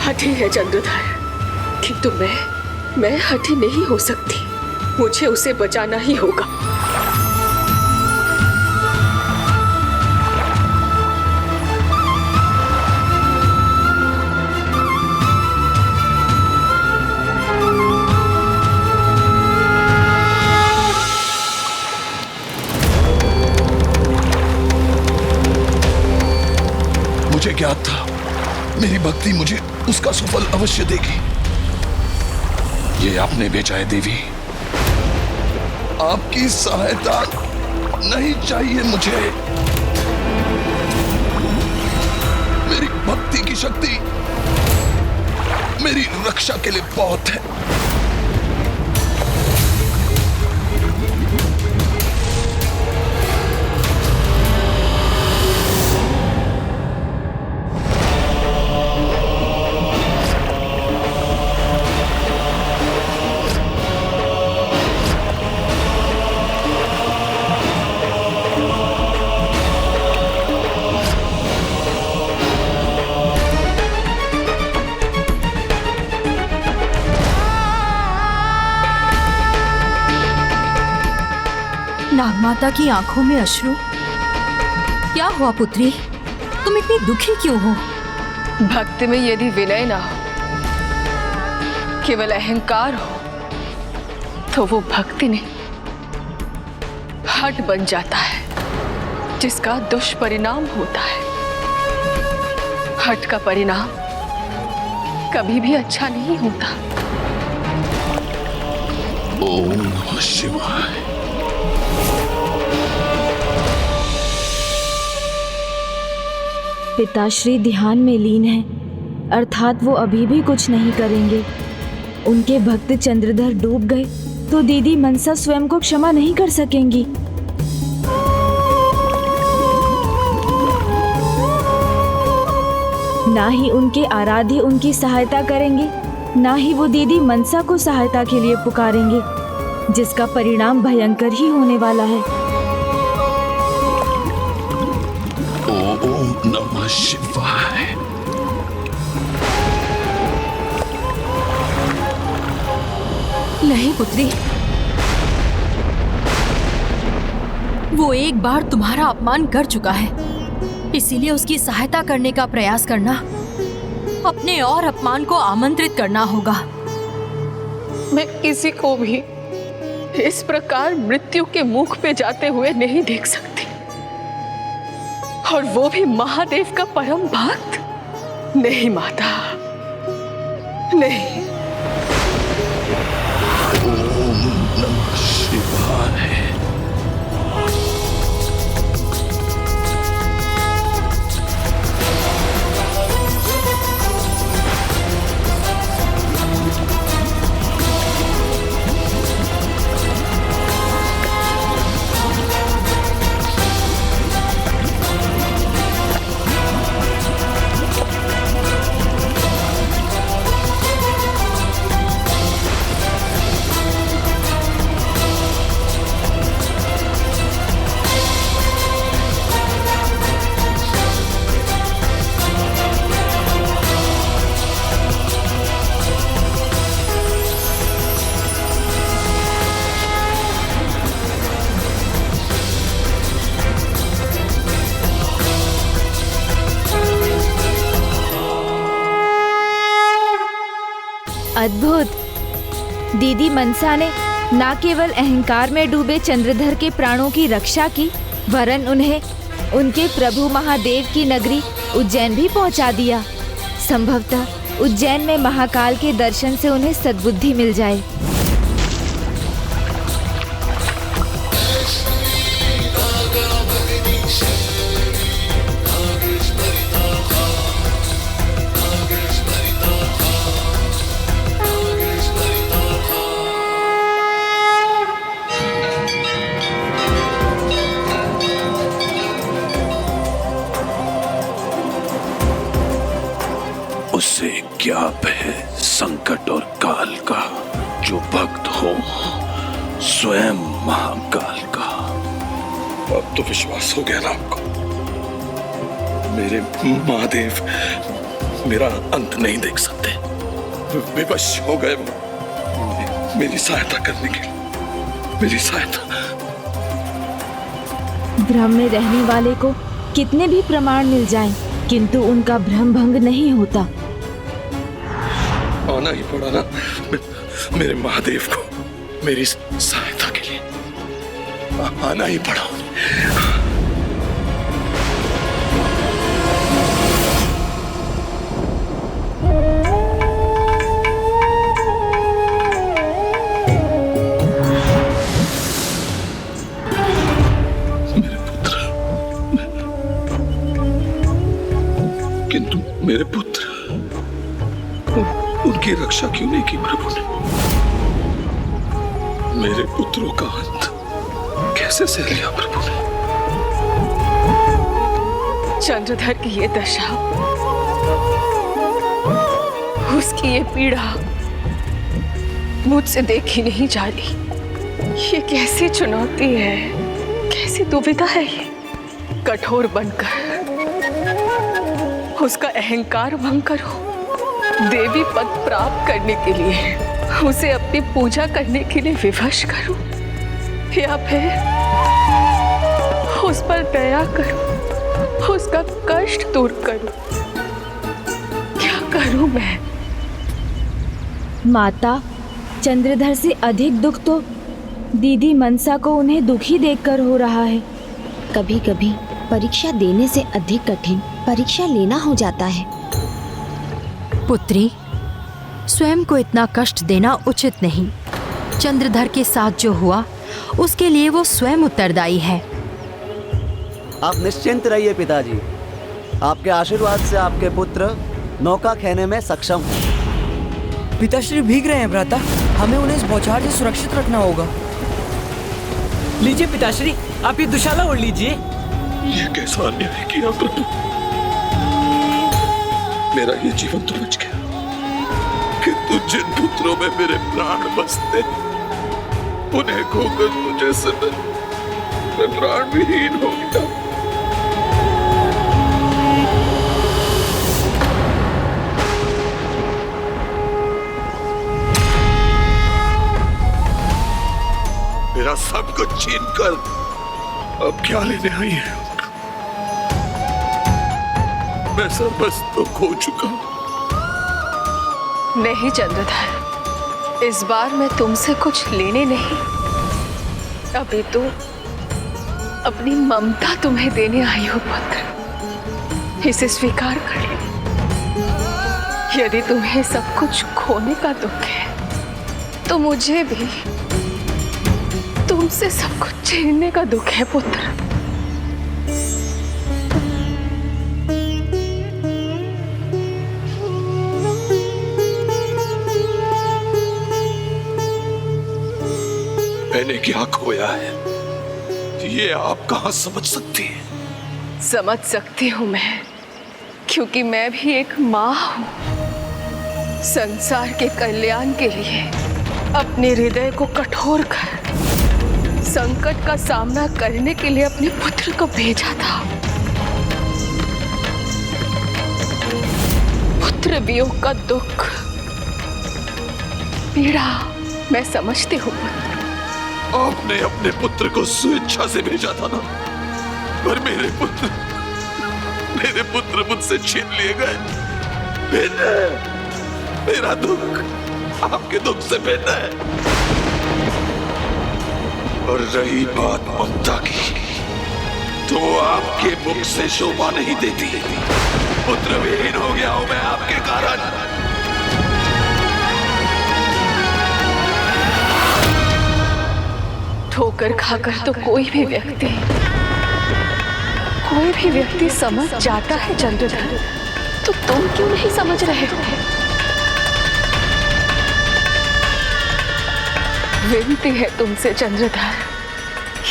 हठी है चंद्रधर, किंतु मैं हठी नहीं हो सकती। मुझे उसे बचाना ही होगा। मुझे ज्ञात था मेरी भक्ति मुझे उसका सुफल अवश्य देगी। ये आपने भेजा है देवी, आपकी सहायता नहीं चाहिए मुझे। मेरी भक्ति की शक्ति मेरी रक्षा के लिए बहुत है। नागमाता की आंखों में अश्रु। क्या हुआ पुत्री, तुम इतनी दुखी क्यों हो? भक्ति में यदि विनय ना हो, केवल अहंकार हो, तो वो भक्ति नहीं हठ बन जाता है, जिसका दुष्परिणाम होता है। हठ का परिणाम कभी भी अच्छा नहीं होता। ओम नमः शिवाय। पिताश्री ध्यान में लीन है, अर्थात वो अभी भी कुछ नहीं करेंगे। उनके भक्त चंद्रधर डूब गए तो दीदी मनसा स्वयं को क्षमा नहीं कर सकेंगी। ना ही उनके आराध्य उनकी सहायता करेंगे, ना ही वो दीदी मनसा को सहायता के लिए पुकारेंगे, जिसका परिणाम भयंकर ही होने वाला है। ओम नमः शिवाय। नहीं पुत्री, वो एक बार तुम्हारा अपमान कर चुका है, इसीलिए उसकी सहायता करने का प्रयास करना अपने और अपमान को आमंत्रित करना होगा। मैं किसी को भी इस प्रकार मृत्यु के मुख पे जाते हुए नहीं देख सकती, और वो भी महादेव का परम भक्त। नहीं माता, नहीं। ओम नमः शिवाय। अद्भुत! दीदी मनसा ने न केवल अहंकार में डूबे चंद्रधर के प्राणों की रक्षा की, वरन उन्हें उनके प्रभु महादेव की नगरी उज्जैन भी पहुंचा दिया। संभवतः उज्जैन में महाकाल के दर्शन से उन्हें सद्बुद्धि मिल जाए। उसे ज्ञात है संकट और काल का, जो भक्त हो स्वयं महाकाल का। अब तो विश्वास हो गया ना आपको? मेरे महादेव मेरा अंत नहीं देख सकते, विवश हो गए मेरी सहायता करने के लिए। मेरी सहायता। भ्रम में रहने वाले को कितने भी प्रमाण मिल जाएं, किंतु उनका भ्रम भंग नहीं होता। आना ही पड़ा ना मेरे महादेव को मेरी सहायता के लिए। आना ही पड़ा। मेरे पुत्र, किंतु मेरे पुत्र, उनकी रक्षा क्यों नहीं की प्रभु ने? मेरे पुत्रों का अंत कैसे सह लिया प्रभु ने? चंद्रधर की ये दशा, उसकी ये पीड़ा मुझसे देखी नहीं जा रही। ये कैसी चुनौती है, कैसी दुविधा है ये। कठोर बनकर उसका अहंकार भंग करो, देवी पद प्राप्त करने के लिए उसे अपनी पूजा करने के लिए विवश करूं, या फिर उस पर दया करूं, उसका कष्ट दूर करूं? क्या करूं मैं? माता, चंद्रधर से अधिक दुख तो दीदी मनसा को उन्हें दुखी देखकर हो रहा है। कभी कभी परीक्षा देने से अधिक कठिन परीक्षा लेना हो जाता है। पुत्री, स्वयं को इतना कष्ट देना उचित नहीं। चंद्रधर के साथ जो हुआ उसके लिए वो स्वयं उत्तरदायी है। आप निश्चिंत रहिए पिताजी, आपके आशीर्वाद से आपके पुत्र नौका खेने में सक्षम हैं। पिताश्री भीग रहे हैं भ्राता, हमें उन्हें इस बौछार से सुरक्षित रखना होगा। लीजिए पिताश्री, आप ये दुशाला ओढ़ लीजिए। ये कैसा अन्याय किया प्रभु? मेरा ये जीवन तो बच गया, किंतु जिन पुत्रों में मेरे प्राण बसते उन्हें खोकर मुझे मैं प्राण विहीन हो गया। मेरा सब कुछ छीन कर अब क्या लेने आई है? मैं सर्वस्व तो खो चुका हूं। नहीं चंद्रधर, इस बार मैं तुमसे कुछ लेने नहीं, अभी तो अपनी ममता तुम्हें देने आई हूं पुत्र। इसे स्वीकार कर लो। यदि तुम्हें सब कुछ खोने का दुख है तो मुझे भी तुमसे सब कुछ छीनने का दुख है पुत्र। मैंने क्या खोया है ये आप कहां समझ सकती हैं? समझ सकती हूं मैं, क्योंकि मैं भी एक माँ हूं। संसार के कल्याण के लिए अपने हृदय को कठोर कर संकट का सामना करने के लिए अपने पुत्र को भेजा था। पुत्र वियोग का दुख, पीड़ा मैं समझती हूँ पुत्र। आपने अपने पुत्र को स्वेच्छा से भेजा था ना, पर मेरे पुत्र मुझसे छीन लिए गए। भिन्न है मेरा दुख, आपके दुख से भिन्न है। और रही बात ममता की, तो आपके मुख से शोभा नहीं देती। पुत्र विहीन हो गया हूं मैं आपके कारण। ठोकर खाकर तो कोई भी व्यक्ति समझ जाता है चंद्रधर, तो तुम क्यों नहीं समझ रहे हो? विनती है तुमसे चंद्रधर,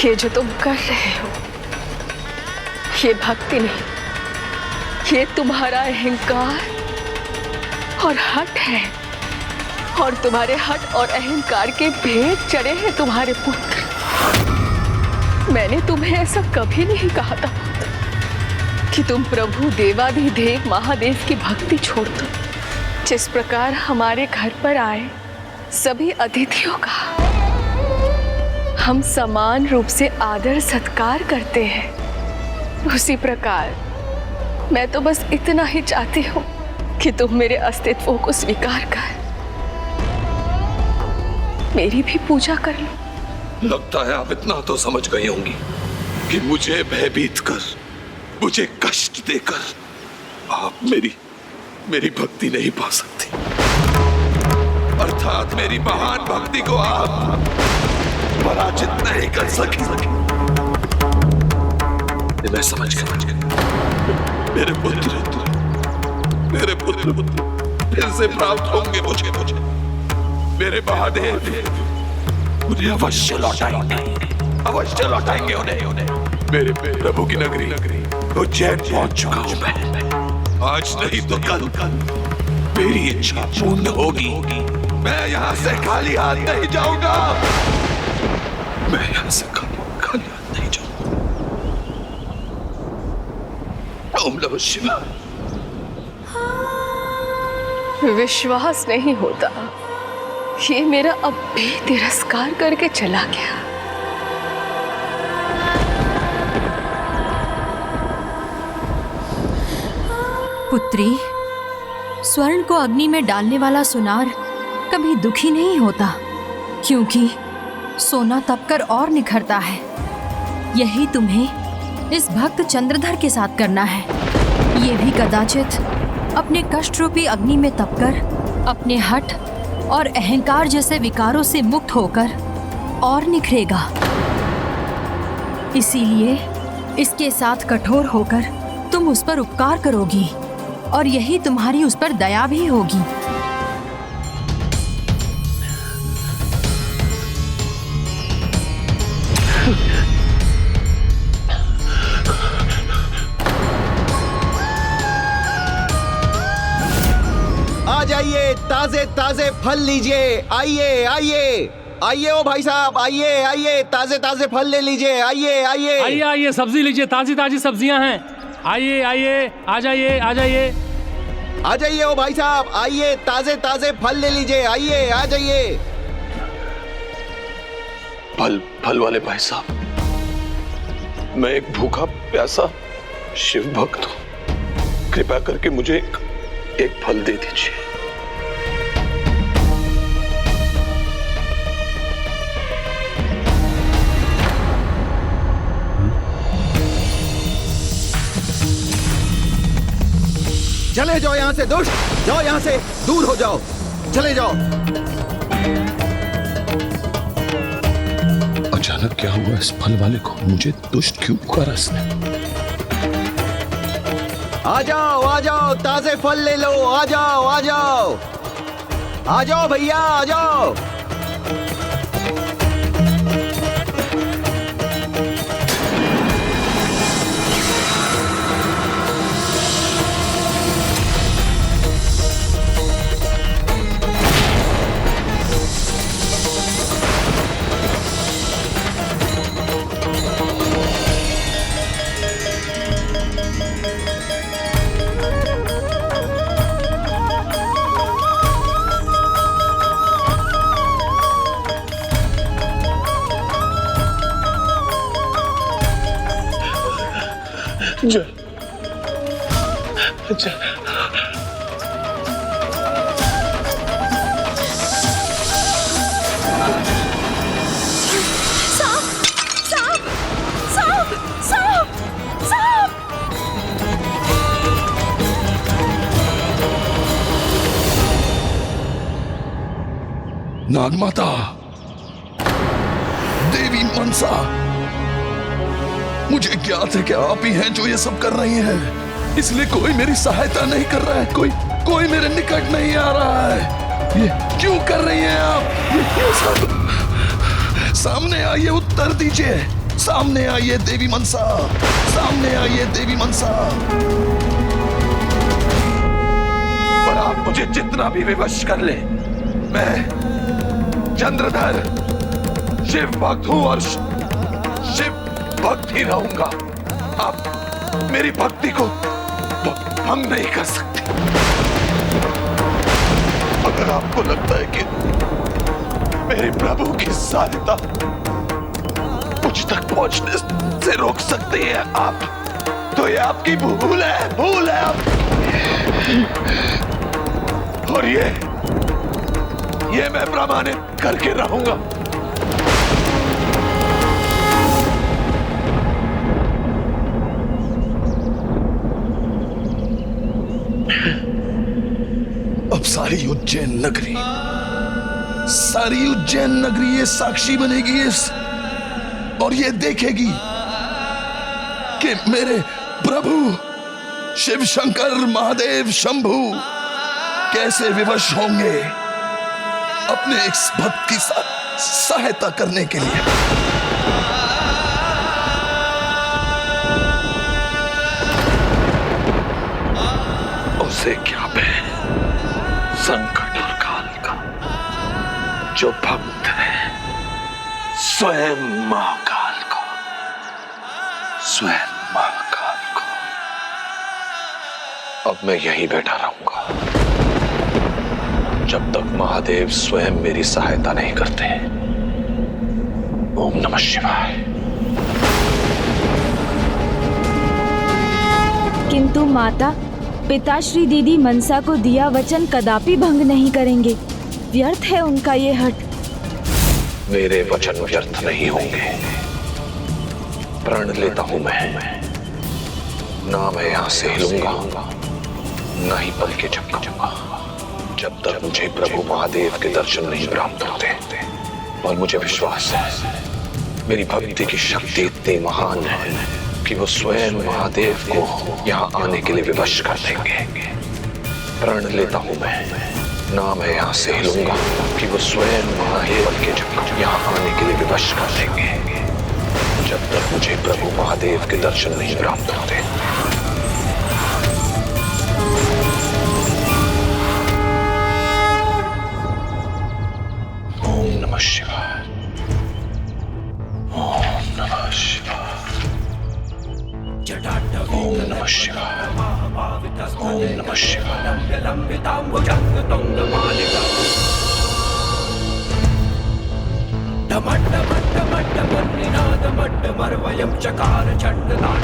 ये जो तुम कर रहे हो ये भक्ति नहीं, ये तुम्हारा अहंकार और हठ है। और तुम्हारे हठ और अहंकार के भेद चढ़े हैं तुम्हारे पुत्र। मैंने तुम्हें ऐसा कभी नहीं कहा था कि तुम प्रभु देवाधिदेव महादेव की भक्ति छोड़ दो। जिस प्रकार हमारे घर पर आए सभी अतिथियों का हम समान रूप से आदर सत्कार करते हैं, उसी प्रकार मैं तो बस इतना ही चाहती हूँ कि तुम मेरे अस्तित्व को स्वीकार कर मेरी भी पूजा कर लो। लगता है आप इतना तो समझ गई होंगी कि मुझे भयभीत कर, मुझे कष्ट देकर आप मेरी भक्ति नहीं पा सकती। अर्थात मेरी महान भक्ति को आप पराजित नहीं कर सकी। मैं समझ गया। मेरे पुत्र फिर से प्राप्त होंगे मुझे। मेरे महादेव मुझे अवश्य लौटाएंगे उन्हें। मेरे प्रभु की नगरी उज्जैन पहुंच चुका हूं मैं। आज नहीं तो कल मेरी इच्छा पूर्ण होगी। मैं यहाँ से खाली हाथ नहीं जाऊंगा। मैं यहाँ से खाली हाथ नहीं जाऊंगा। ओम नमः शिवाय। विश्वास नहीं होता, ये मेरा अब भी तिरस्कार करके चला गया। पुत्री, स्वर्ण को अग्नि में डालने वाला सुनार कभी दुखी नहीं होता, क्योंकि सोना तपकर और निखरता है। यही तुम्हें इस भक्त चंद्रधर के साथ करना है। ये भी कदाचित अपने कष्ट रूपी अग्नि में तपकर अपने हठ और अहंकार जैसे विकारों से मुक्त होकर और निखरेगा। इसीलिए इसके साथ कठोर होकर तुम उस पर उपकार करोगी और यही तुम्हारी उस पर दया भी होगी। आ जाइए, ताजे ताजे फल लीजिए। आइए आइए आइए ओ भाई साहब, आइए आइए, ताजे ताजे फल ले लीजिए। आइए आइए आइए आइए, सब्जी लीजिए, ताजी ताजी सब्जियां हैं। आइए आइए, आ जाइए आ जाइए। आ जाइए ओ भाई साहब, आइए, ताजे ताजे फल ले लीजिए। आइए आ जाइए। फल वाले भाई साहब, मैं एक भूखा प्यासा शिव भक्त हूं। कृपया करके मुझे एक फल दे दीजिए। चले जाओ यहाँ से दुष्ट, जाओ यहाँ से, दूर हो जाओ, चले जाओ। अचानक क्या हुआ इस फल वाले को? मुझे दुष्ट क्यों पुकारा इसने? आ जाओ, ताजे फल ले लो, आ जाओ, आ जाओ भैया, आ जाओ। नागमाता, देवी मनसा, मुझे ज्ञात है कि आप ही हैं जो ये सब कर रही हैं, इसलिए कोई मेरी सहायता नहीं कर रहा है, कोई मेरे निकट नहीं आ रहा है। ये क्यों कर रही हैं आप? ये सब सामने आइए, उत्तर दीजिए। सामने आइए देवी मनसा, सामने आइए देवी मनसा। और आप मुझे जितना भी विवश कर ले, मैं चंद्रधर शिव भक्त हूं और शिव भक्त ही रहूंगा। आप मेरी भक्ति को भंग नहीं कर सकते। अगर आपको लगता है कि मेरे प्रभु की सहायता मुझ तक पहुंचने से रोक सकती है आप, तो ये आपकी भूल है आप। और ये मैं प्रमाणित करके रहूंगा। अब सारी उज्जैन नगरी ये साक्षी बनेगी और ये देखेगी कि मेरे प्रभु शिव शंकर महादेव शंभू कैसे विवश होंगे अपने इस भक्त की सहायता करने के लिए। उसे क्या बहन संकट और काल का जो भक्त है स्वयं महाकाल को, अब मैं यहीं बैठा रहूंगा जब तक महादेव स्वयं मेरी सहायता नहीं करते। ओम नमः शिवाय। किंतु माता, पिताश्री दीदी मनसा को दिया वचन कदापि भंग नहीं करेंगे। व्यर्थ है उनका ये हठ। मेरे वचन व्यर्थ नहीं होंगे। प्रण लेता हूं मैं, ना मैं यहां से हिलूंगा, ना ही पल के झपकूंगा जब तक मुझे प्रभु महादेव के दर्शन नहीं प्राप्त होते। और मुझे विश्वास है मेरी भक्ति की शक्ति इतनी महान है कि वो स्वयं महादेव को यहाँ आने के लिए विवश कर देंगे। प्रण लेता हूं मैं, ना मैं यहाँ से हिलूंगा कि वो स्वयं महादेव के यहाँ आने के लिए विवश कर देंगे जब तक मुझे प्रभु महादेव के दर्शन नहीं प्राप्त होते। ओम नमः शिवाय। ओम नमः शिवाय। ओम नमः शिवाय। ओम नमः शिवाय। डमट डमट चकार चंडदान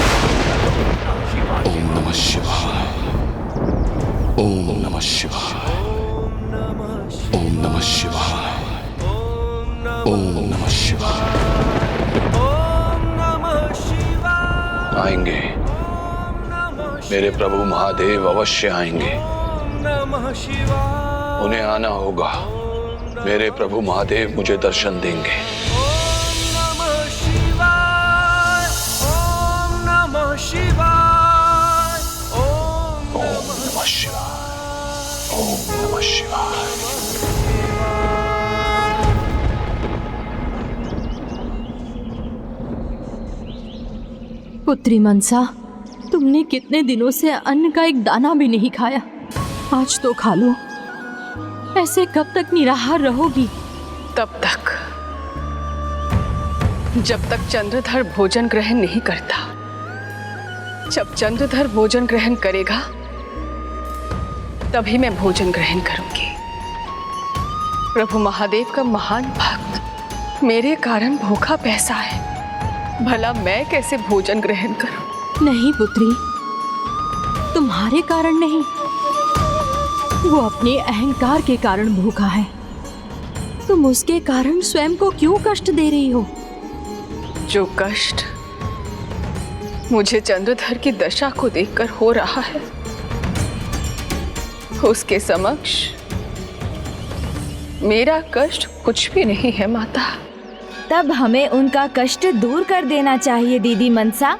ओम नमः शिवाय, ओम नमः शिवाय, ओम नमः शिवाय, ओम नमः शिवाय। आएंगे मेरे प्रभु महादेव, अवश्य आएंगे। उन्हें आना होगा। मेरे प्रभु महादेव मुझे दर्शन देंगे। पुत्री मनसा, तुमने कितने दिनों से अन्न का एक दाना भी नहीं खाया, आज तो खा लो। ऐसे कब तक निराहार रहोगी? तब तक जब तक चंद्रधर भोजन ग्रहण नहीं करता। जब चंद्रधर भोजन ग्रहण करेगा तभी मैं भोजन ग्रहण करूंगी। प्रभु महादेव का महान भक्त मेरे कारण भूखा पैसा है, भला मैं कैसे भोजन ग्रहण करूं? नहीं पुत्री, तुम्हारे कारण नहीं, वो अपने अहंकार के कारण भूखा है। तुम उसके कारण स्वयं को क्यों कष्ट दे रही हो? जो कष्ट मुझे चंद्रधर की दशा को देखकर हो रहा है, उसके समक्ष मेरा कष्ट कुछ भी नहीं है माता। तब हमें उनका कष्ट दूर कर देना चाहिए दीदी मनसा।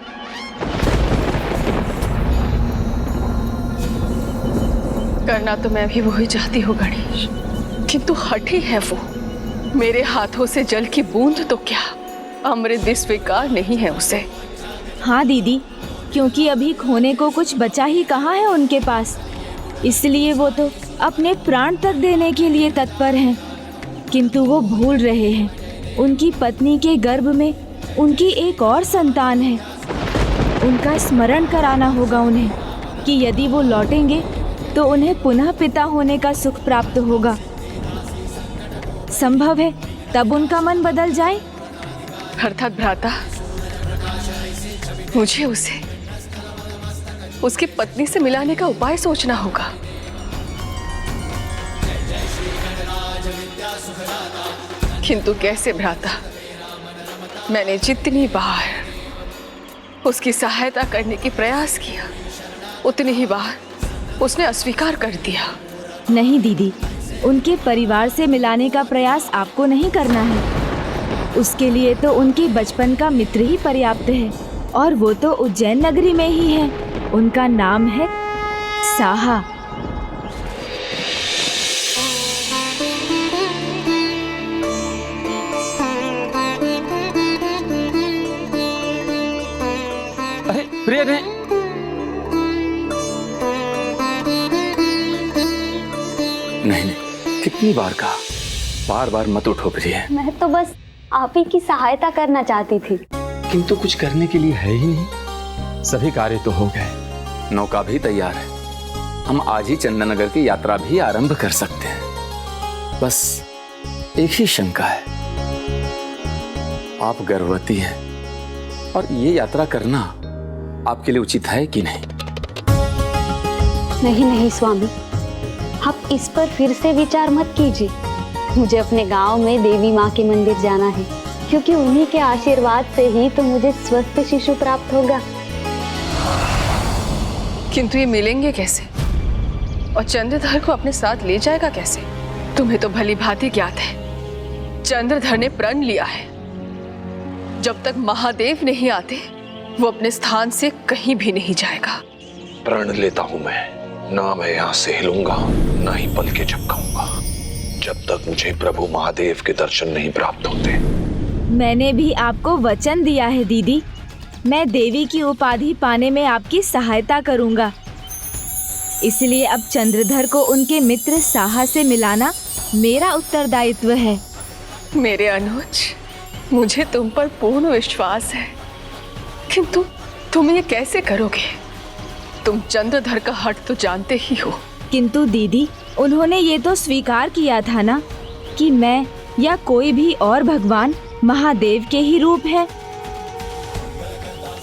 करना तो मैं भी वही चाहती हूँ गणेश, किंतु हठी है वो। मेरे हाथों से जल की बूंद तो क्या, अमृत भी स्वीकार नहीं है उसे। हाँ दीदी, क्योंकि अभी खोने को कुछ बचा ही कहाँ है उनके पास, इसलिए वो तो अपने प्राण तक देने के लिए तत्पर हैं। किंतु वो भूल रहे हैं उनकी पत्नी के गर्भ में उनकी एक और संतान है। उनका स्मरण कराना होगा उन्हें कि यदि वो लौटेंगे तो उन्हें पुनः पिता होने का सुख प्राप्त होगा। संभव है तब उनका मन बदल जाए। अर्थात भ्राता, मुझे उसे उसकी पत्नी से मिलाने का उपाय सोचना होगा। किंतु कैसे भ्राता? मैंने जितनी बार उसकी सहायता करने की प्रयास किया, उतनी ही बार उसने अस्वीकार कर दिया। नहीं दीदी, उनके परिवार से मिलाने का प्रयास आपको नहीं करना है। उसके लिए तो उनके बचपन का मित्र ही पर्याप्त है, और वो तो उज्जैन नगरी में ही है। उनका नाम है साहा। अरे प्रिय ने नहीं, कितनी बार कहा, बार बार मत उठो प्रिय। मैं तो बस आप ही की सहायता करना चाहती थी। किंतु कुछ करने के लिए है ही नहीं। सभी कार्य तो हो गए, नौका भी तैयार है, हम आज ही चंदननगर की यात्रा भी आरंभ कर सकते हैं। बस एक ही शंका है, आप गर्भवती हैं और ये यात्रा करना आपके लिए उचित है कि नहीं? नहीं नहीं स्वामी, आप इस पर फिर से विचार मत कीजिए। मुझे अपने गांव में देवी माँ के मंदिर जाना है, क्योंकि उन्हीं के आशीर्वाद से ही तो मुझे स्वस्थ शिशु प्राप्त होगा। किंतु ये मिलेंगे कैसे, और चंद्रधर को अपने साथ ले जाएगा कैसे? तुम्हें तो भली भांति ज्ञात है, चंद्रधर ने प्रण लिया है, जब तक महादेव नहीं आते वो अपने स्थान से कहीं भी नहीं जाएगा। प्रण लेता हूं मैं, ना मैं यहाँ से हिलूंगा, ना ही पल के झपकाऊंगा, जब तक मुझे प्रभु महादेव के दर्शन नहीं प्राप्त होते। मैंने भी आपको वचन दिया है दीदी, मैं देवी की उपाधि पाने में आपकी सहायता करूंगा। इसलिए अब चंद्रधर को उनके मित्र साहा से मिलाना मेरा उत्तरदायित्व है। मेरे अनुज, मुझे तुम पर पूर्ण विश्वास है, किंतु तुम ये कैसे करोगे? तुम चंद्रधर का हट तो जानते ही हो। किंतु दीदी, उन्होंने ये तो स्वीकार किया था ना कि मैं या कोई भी और भगवान महादेव के ही रूप है।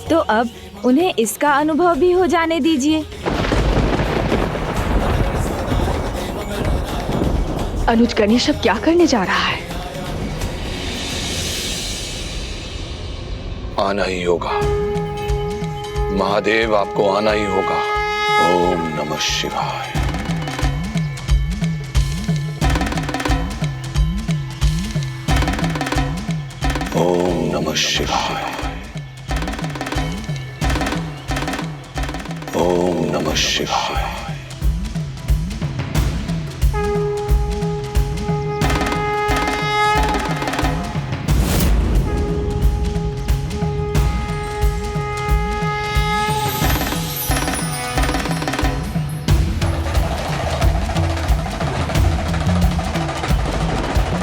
तो अब उन्हें इसका अनुभव भी हो जाने दीजिए। अनुज गणेश अब क्या करने जा रहा है? आना ही होगा महादेव, आपको आना ही होगा। ओम नमः शिवाय। ओम नमः शिवाय। ओम नमः शिवाय।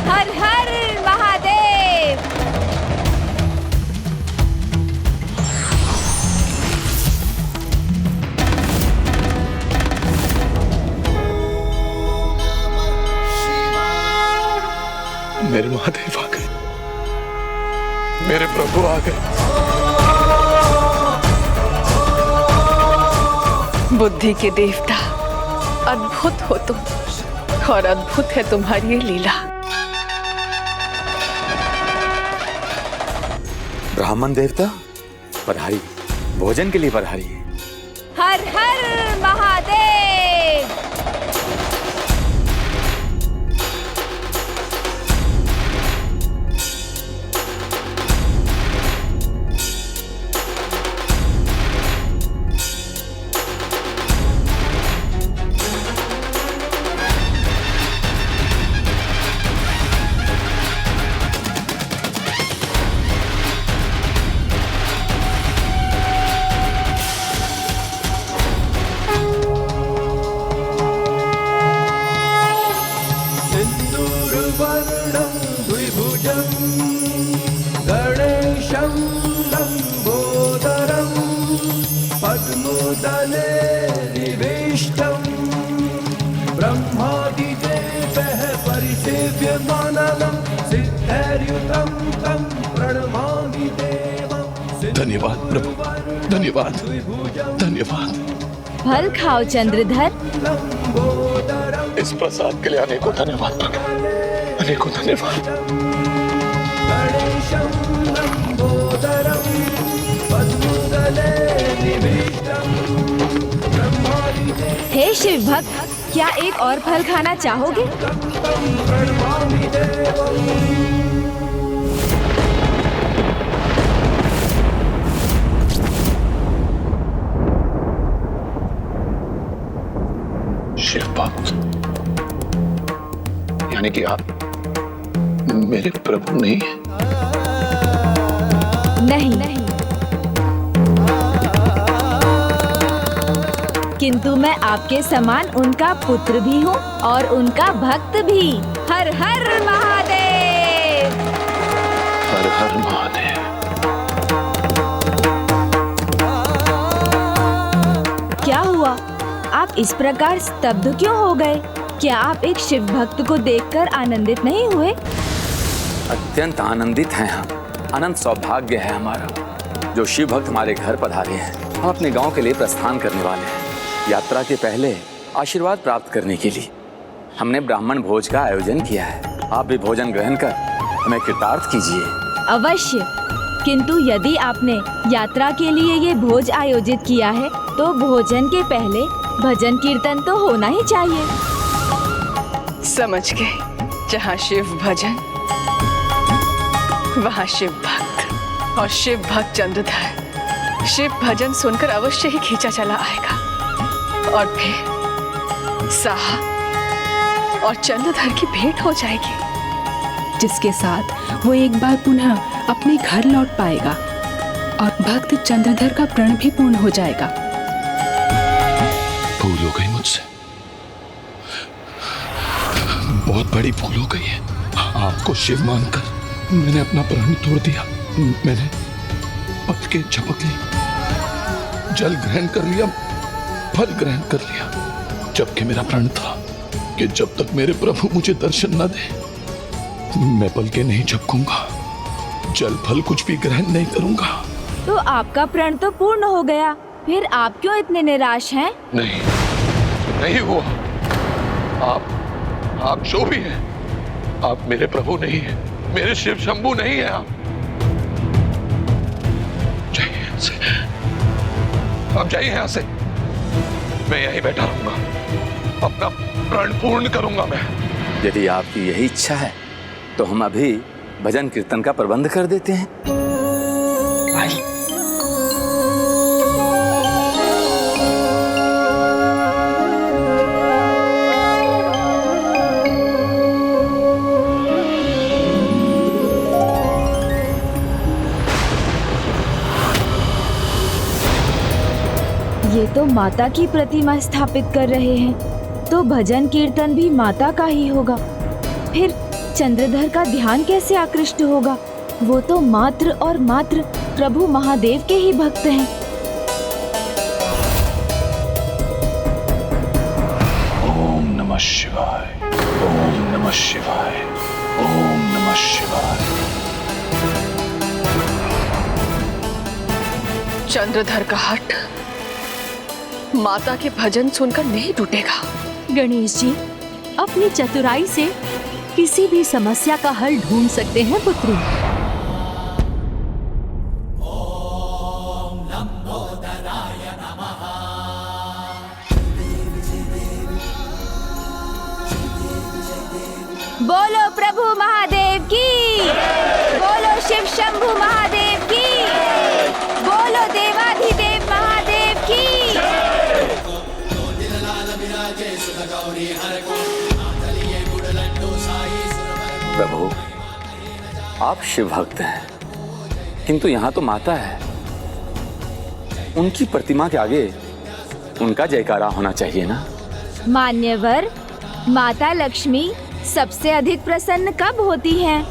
हर हर महादेव। मेरे महादेव आ गए, मेरे प्रभु आ गए। बुद्धि के देवता, अद्भुत हो तुम और अद्भुत है तुम्हारी ये लीला। ब्राह्मण देवता पधारी, भोजन के लिए पधारी। हर हर महादेव। गणेशं लंबोदरं पद्मोदले निविष्टं ब्रह्मादिदेवः परिसेव्यमानं सिद्धैर्युतं तं प्रणमामि देवं। धन्यवाद प्रभु, धन्यवाद, धन्यवाद। फल खाओ चंद्रधर। इस प्रसाद के लिए अनेकों धन्यवाद प्रभु, अनेकों धन्यवाद। हे शिव भक्त, क्या एक और फल खाना चाहोगे? शिव भक्त, यानी कि आप मेरे प्रभु नहीं हैं? नहीं, किंतु मैं आपके समान उनका पुत्र भी हूँ और उनका भक्त भी। हर हर महादेव। हर हर महादेव। क्या हुआ? आप इस प्रकार स्तब्ध क्यों हो गए? क्या आप एक शिव भक्त को देखकर आनंदित नहीं हुए? अत्यंत आनंदित हैं हम। अनंत सौभाग्य है हमारा जो शिव भक्त हमारे घर पधारे हैं। हम अपने गांव के लिए प्रस्थान करने वाले हैं। यात्रा के पहले आशीर्वाद प्राप्त करने के लिए हमने ब्राह्मण भोज का आयोजन किया है। आप भी भोजन ग्रहण कर हमें कृतार्थ कीजिए। अवश्य, किंतु यदि आपने यात्रा के लिए ये भोज आयोजित किया है तो भोजन के पहले भजन कीर्तन तो होना ही चाहिए। समझ गए, जहाँ शिव भजन वहाँ शिव भक्त, और शिव भक्त चंद्रधर शिव भजन सुनकर अवश्य ही खींचा चला आएगा और फिर साहा और चंद्रधर की भेंट हो जाएगी, जिसके साथ वो एक बार पुनः अपने घर लौट पाएगा और भक्त चंद्रधर का प्रण भी पूर्ण हो जाएगा। भूल हो गई मुझसे, बहुत बड़ी भूल हो गई है। आपको शिव मानकर मैंने अपना प्राण तोड़ दिया। मैंने पथ के झपक ली, जल ग्रहण कर लिया, फल ग्रहण कर लिया, जबकि मेरा प्रण था कि जब तक मेरे प्रभु मुझे दर्शन न दे मैं पल के नहीं झपकूंगा, जल फल कुछ भी ग्रहण नहीं करूंगा। तो आपका प्रण तो पूर्ण हो गया, फिर आप क्यों इतने निराश हैं? नहीं, नहीं हुआ। आप जो भी हैं, आप मेरे प्रभु नहीं हैं, मेरे शिव शंभू नहीं हैं आप। जाइए यहाँ से, आप जाइए यहाँ से। मैं यहीं बैठा रहूंगा, अपना प्रण पूर्ण करूंगा मैं। यदि आपकी यही इच्छा है तो हम अभी भजन कीर्तन का प्रबंध कर देते हैं। आइए। ये तो माता की प्रतिमा स्थापित कर रहे हैं, तो भजन कीर्तन भी माता का ही होगा। फिर चंद्रधर का ध्यान कैसे आकृष्ट होगा? वो तो मात्र और मात्र प्रभु महादेव के ही भक्त हैं। ओम नमः शिवाय, ओम नमः शिवाय, ओम नमः शिवाय। चंद्रधर का हट माता के भजन सुनकर नहीं टूटेगा। गणेश जी अपनी चतुराई से किसी भी समस्या का हल ढूंढ सकते हैं पुत्री। बोलो प्रभु महादेव की, बोलो शिव शंभू महादेव की, बोलो देवाधिदेव महादेव की। प्रभु, आप शिव भक्त हैं, किंतु यहाँ तो माता है। उनकी प्रतिमा के आगे उनका जयकारा होना चाहिए ना। मान्यवर, माता लक्ष्मी सबसे अधिक प्रसन्न कब होती हैं?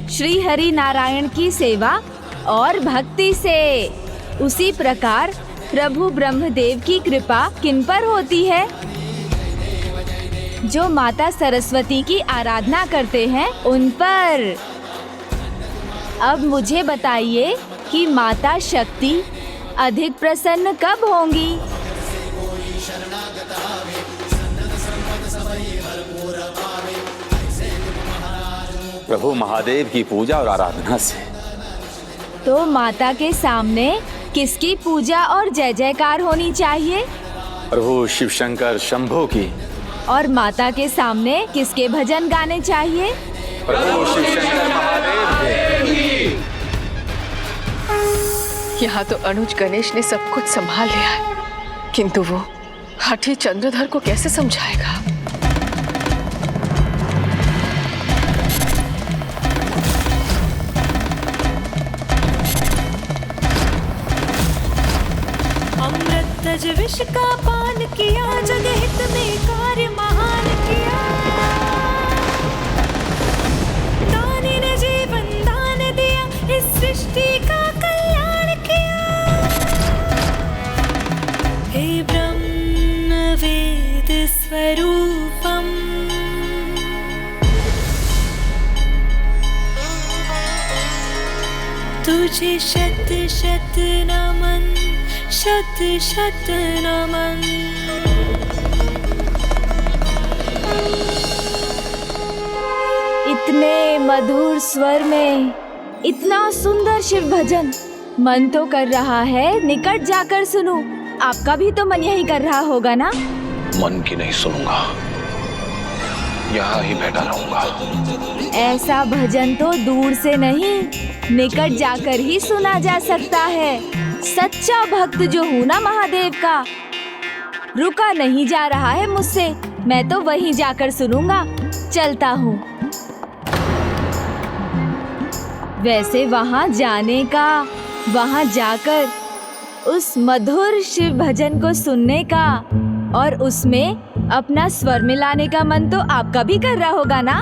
श्री हरि नारायण की सेवा और भक्ति से। उसी प्रकार प्रभु ब्रह्मदेव की कृपा किन पर होती है? जो माता सरस्वती की आराधना करते हैं उन पर। अब मुझे बताइए कि माता शक्ति अधिक प्रसन्न कब होंगी? प्रभु महादेव की पूजा और आराधना से। तो माता के सामने किसकी पूजा और जय जयकार होनी चाहिए? प्रभु शिव शंकर शंभू की। और माता के सामने किसके भजन गाने चाहिए? प्रभु शिव शंकर महादेव की। यहाँ तो अनुज गणेश ने सब कुछ संभाल लिया है, किंतु वो हठी चंद्रधर को कैसे समझाएगा? अमृत विष का पान किया, जगहित में कार्य महान किया। दानी ने जीवन दान दिया, इस सृष्टि का कल्याण किया। हे ब्रह्म वेद स्वरूपम, तुझे शत शत नमन, शत शत नमन। इतने मधुर स्वर में इतना सुंदर शिव भजन, मन तो कर रहा है निकट जाकर सुनूं। आपका भी तो मन यही कर रहा होगा ना? मन की नहीं सुनूंगा, यहाँ ही बैठा रहूंगा। ऐसा भजन तो दूर से नहीं, निकट जाकर ही सुना जा सकता है। सच्चा भक्त जो हूँ ना महादेव का, रुका नहीं जा रहा है मुझसे। मैं तो वहीं जाकर सुनूंगा। चलता हूँ। वैसे वहाँ जाने का, वहाँ जाकर उस मधुर शिव भजन को सुनने का और उसमें अपना स्वर मिलाने का मन तो आपका भी कर रहा होगा ना?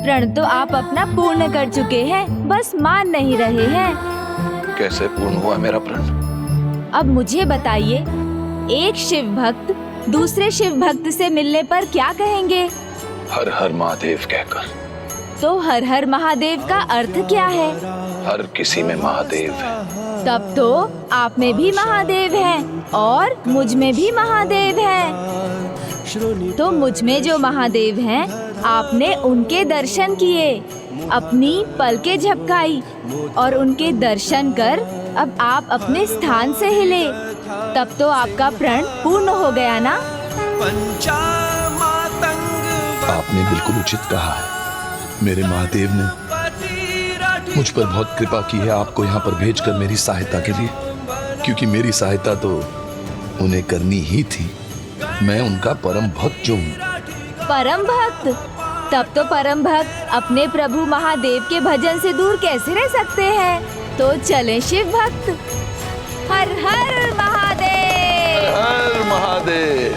प्रण तो आप अपना पूर्ण कर चुके हैं, बस मान नहीं रहे हैं। कैसे पूर्ण हुआ मेरा प्रण? अब मुझे बताइए, एक शिव भक्त दूसरे शिव भक्त से मिलने पर क्या कहेंगे? हर हर महादेव कहकर। तो हर हर महादेव का अर्थ क्या है? हर किसी में महादेव है। तब तो आप में भी महादेव हैं और मुझ में भी महादेव हैं। तो मुझ में जो महादेव हैं, आपने उनके दर्शन किए, अपनी पलकें झपकाई और उनके दर्शन कर अब आप अपने स्थान से हिले, तब तो आपका प्रण पूर्ण हो गया ना? आपने बिल्कुल उचित कहा है। मेरे महादेव ने मुझ पर बहुत कृपा की है आपको यहाँ पर भेजकर मेरी सहायता के लिए, क्योंकि मेरी सहायता तो उन्हें करनी ही थी। मैं उनका परम भक्त जो हूँ। परम भक्त? तब तो परम भक्त अपने प्रभु महादेव के भजन से दूर कैसे रह सकते हैं? तो चलें शिव भक्त। हर हर महादेव। हर हर महादेव।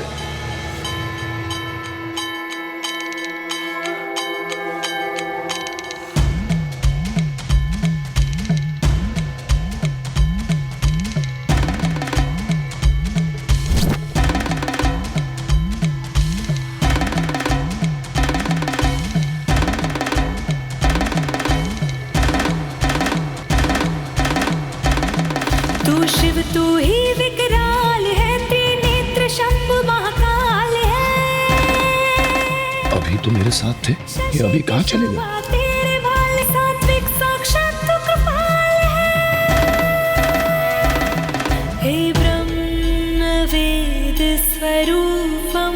तू शिव तू ही विकराल है, त्रिनेत्र शंभु महाकाल है। अभी तो मेरे साथ थे, ये अभी कहाँ चले गए? तेरे वाले सात्विक साक्षात तू कृपाल है। हे ब्रह्म वेद स्वरूपम,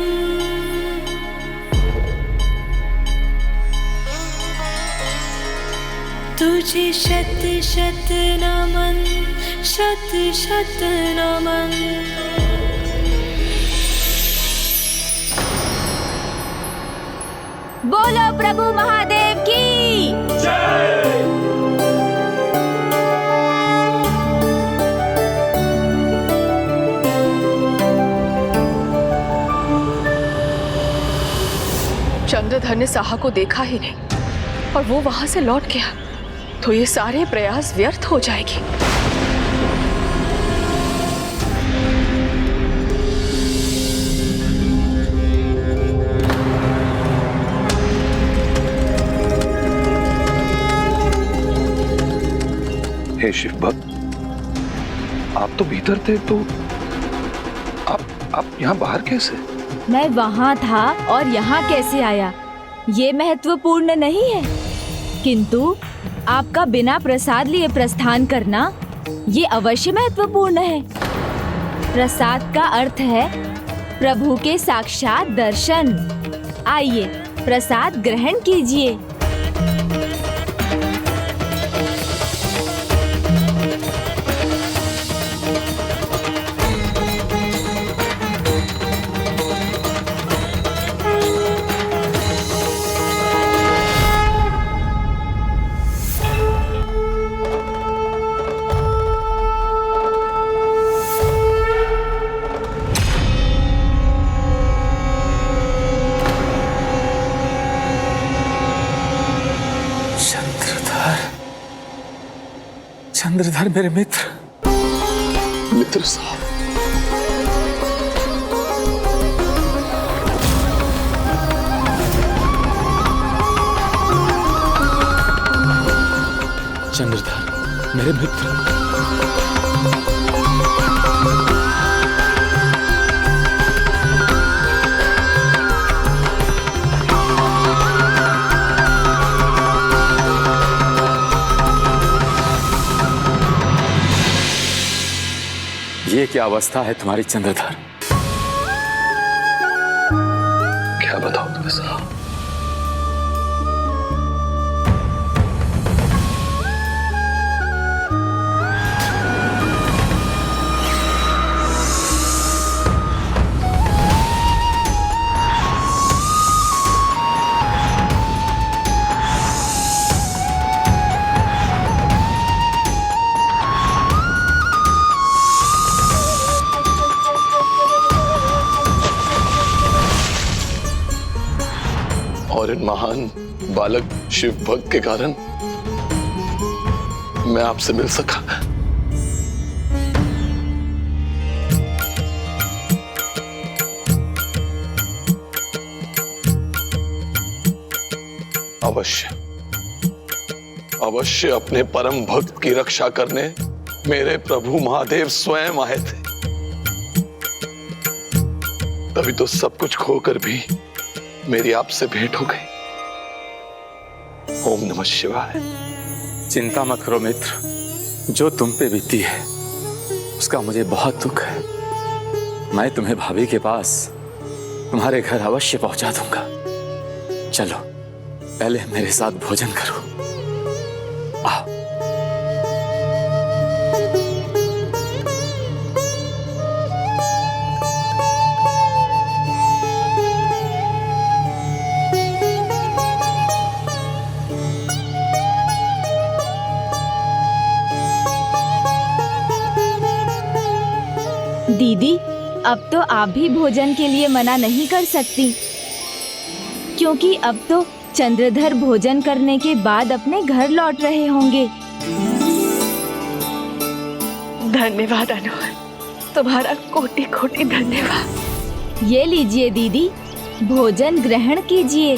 तुझे शत शत नमन, शत शत नमन। बोलो प्रभु महादेव की जय। चंद्रधर ने साहा को देखा ही नहीं और वो वहां से लौट गया, तो ये सारे प्रयास व्यर्थ हो जाएंगे। हे शिव भक्त, आप तो भीतर थे, तो आप यहाँ बाहर कैसे? मैं वहाँ था और यहाँ कैसे आया, ये महत्वपूर्ण नहीं है, किंतु आपका बिना प्रसाद लिए प्रस्थान करना ये अवश्य महत्वपूर्ण है। प्रसाद का अर्थ है प्रभु के साक्षात दर्शन। आइए प्रसाद ग्रहण कीजिए। चंद्रधर मेरे मित्र साहब। चंद्रधर मेरे मित्र। ये क्या अवस्था है तुम्हारी चंद्रधर? क्या बताऊं तुम्हें साहब? और इन महान बालक शिव भक्त के कारण मैं आपसे मिल सका। अवश्य अवश्य अपने परम भक्त की रक्षा करने मेरे प्रभु महादेव स्वयं आए थे। तभी तो सब कुछ खोकर भी मेरी आपसे भेंट हो गई। ओम नमः शिवाय। चिंता मत करो मित्र, जो तुम पे बीती है उसका मुझे बहुत दुख है। मैं तुम्हें भाभी के पास तुम्हारे घर अवश्य पहुंचा दूंगा। चलो पहले मेरे साथ भोजन करो। आओ। दीदी, अब तो आप भी भोजन के लिए मना नहीं कर सकती, क्योंकि अब तो चंद्रधर भोजन करने के बाद अपने घर लौट रहे होंगे। धन्यवाद अनोहर, तुम्हारा कोटि कोटि धन्यवाद। ये लीजिए दीदी, भोजन ग्रहण कीजिए।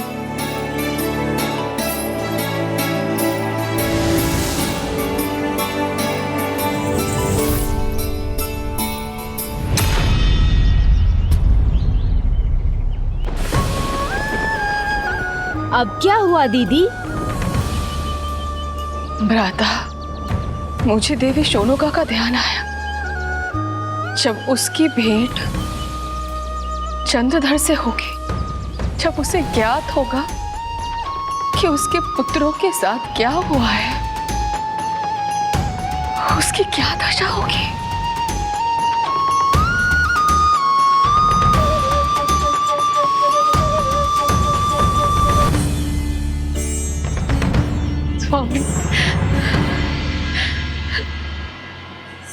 अब क्या हुआ दीदी? भ्राता, मुझे देवी शोनोका का ध्यान आया। जब उसकी भेंट चंद्रधर से होगी, जब उसे ज्ञात होगा कि उसके पुत्रों के साथ क्या हुआ है, उसकी क्या दशा होगी। स्वामी,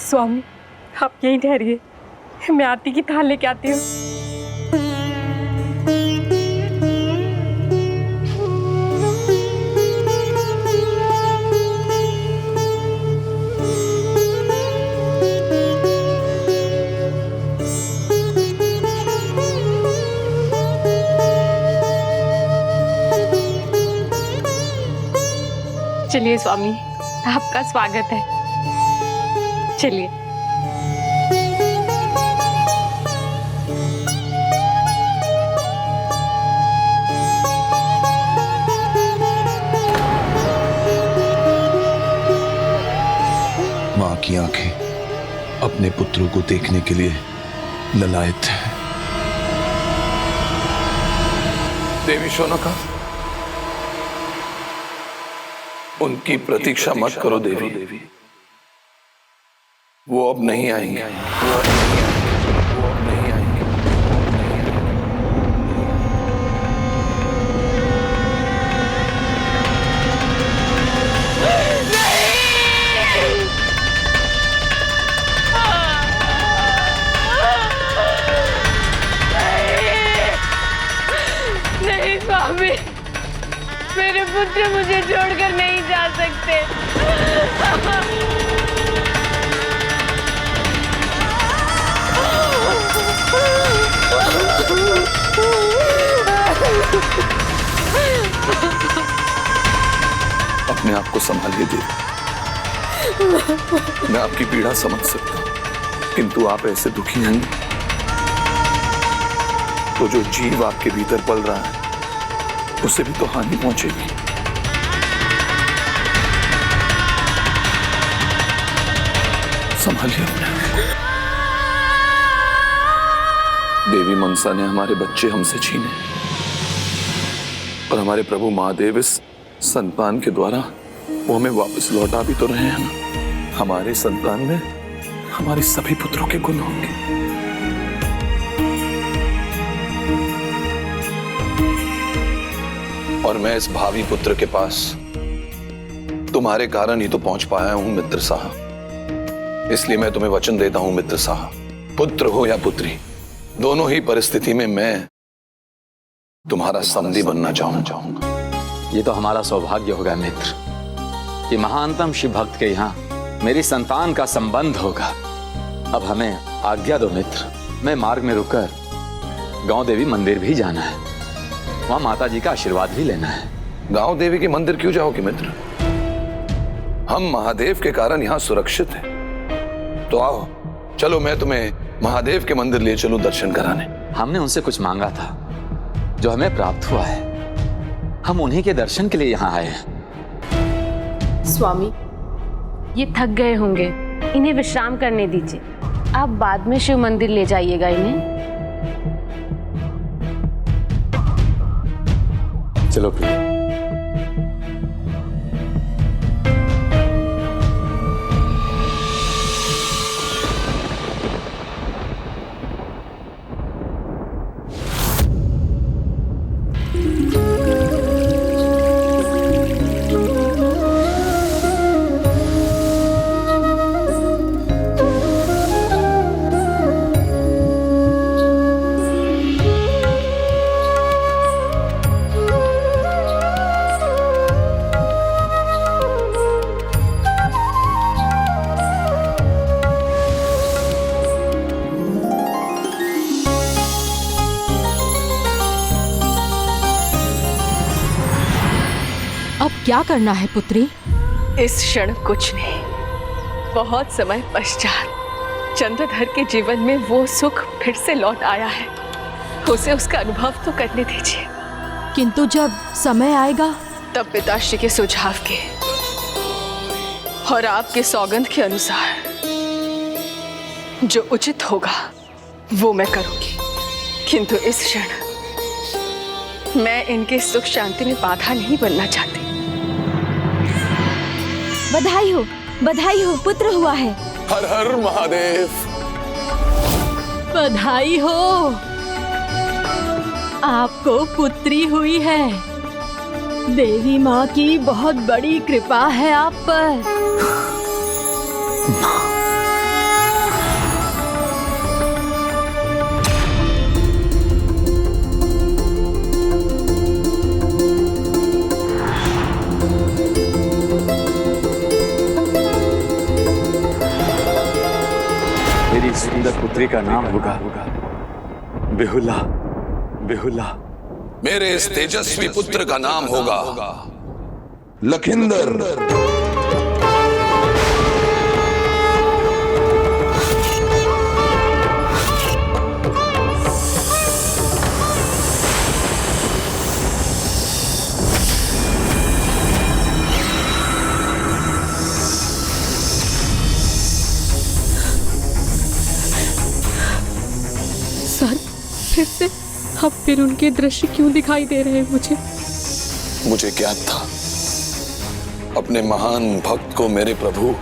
स्वामी आप यहीं ठहरिए, मैं आरती की थाल लेके आती हूँ। चलिए स्वामी, आपका स्वागत है। चलिए। मां की आंखें अपने पुत्रों को देखने के लिए ललायत है। देवी शोनका, उनकी प्रतीक्षा मत करो देवी, वो अब नहीं आएंगे। नहीं स्वामी, मेरे पुत्र मुझे छोड़कर नहीं जा सकते। अपने आप को संभालिए देवी। मैं आपकी पीड़ा समझ सकता हूं, किंतु आप ऐसे दुखी हैं तो जो जीव आपके भीतर पल रहा है उसे भी तो हानि पहुंचेगी। संभालिए अपने। देवी मनसा ने हमारे बच्चे हमसे छीने और हमारे प्रभु महादेव इस संतान के द्वारा वो हमें वापस लौटा भी तो रहे हैं ना। हमारे संतान में हमारे सभी पुत्रों के गुण होंगे। और मैं इस भावी पुत्र के पास तुम्हारे कारण ही तो पहुंच पाया हूं मित्र साहब। इसलिए मैं तुम्हें वचन देता हूं मित्र साहब, पुत्र हो या पुत्री, दोनों ही परिस्थिति में मैं तुम्हारा समधी बनना चाहूंगा। ये तो हमारा सौभाग्य होगा मित्र कि महानतम शिव भक्त के यहाँ मेरी संतान का संबंध होगा। अब हमें आज्ञा दो मित्र, मैं मार्ग में रुककर गांव देवी मंदिर भी जाना है, वहां माता जी का आशीर्वाद भी लेना है। गांव देवी के मंदिर क्यों जाओगे मित्र? हम महादेव के कारण यहाँ सुरक्षित हैं। तो आओ, चलो मैं तुम्हें महादेव के मंदिर ले चलूं दर्शन कराने। हमने उनसे कुछ मांगा था जो हमें प्राप्त हुआ है। हम उन्हीं के दर्शन के लिए यहाँ आए हैं। स्वामी, ये थक गए होंगे, इन्हें विश्राम करने दीजिए। आप बाद में शिव मंदिर ले जाइएगा इन्हें। चलो प्रिय। अब क्या करना है पुत्री? इस क्षण कुछ नहीं, बहुत समय पश्चात चंद्रधर के जीवन में वो सुख फिर से लौट आया है। उसे उसका अनुभव तो करने दीजिए। किंतु जब समय आएगा तब पिताश्री के सुझाव के और आपके सौगंध के अनुसार जो उचित होगा वो मैं करूंगी। किंतु इस क्षण मैं इनके सुख शांति में बाधा नहीं बनना चाहती। बधाई हो, पुत्र हुआ है। हर हर महादेव। बधाई हो, आपको पुत्री हुई है। देवी माँ की बहुत बड़ी कृपा है आप पर। मेरी सुंदर पुत्री का नाम होगा बेहुला। बेहुला। मेरे इस तेजस्वी पुत्र का नाम होगा लखिंदर। सर, फिर से अब फिर उनके दृश्य क्यों दिखाई दे रहे हैं मुझे? मुझे ज्ञात था अपने महान भक्त को मेरे प्रभु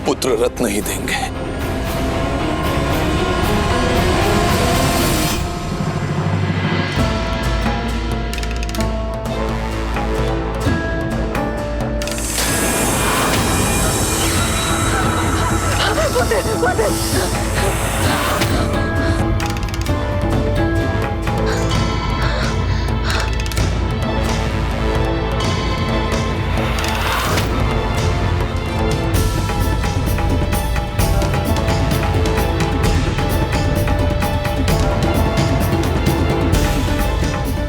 पुत्र रत्न ही देंगे।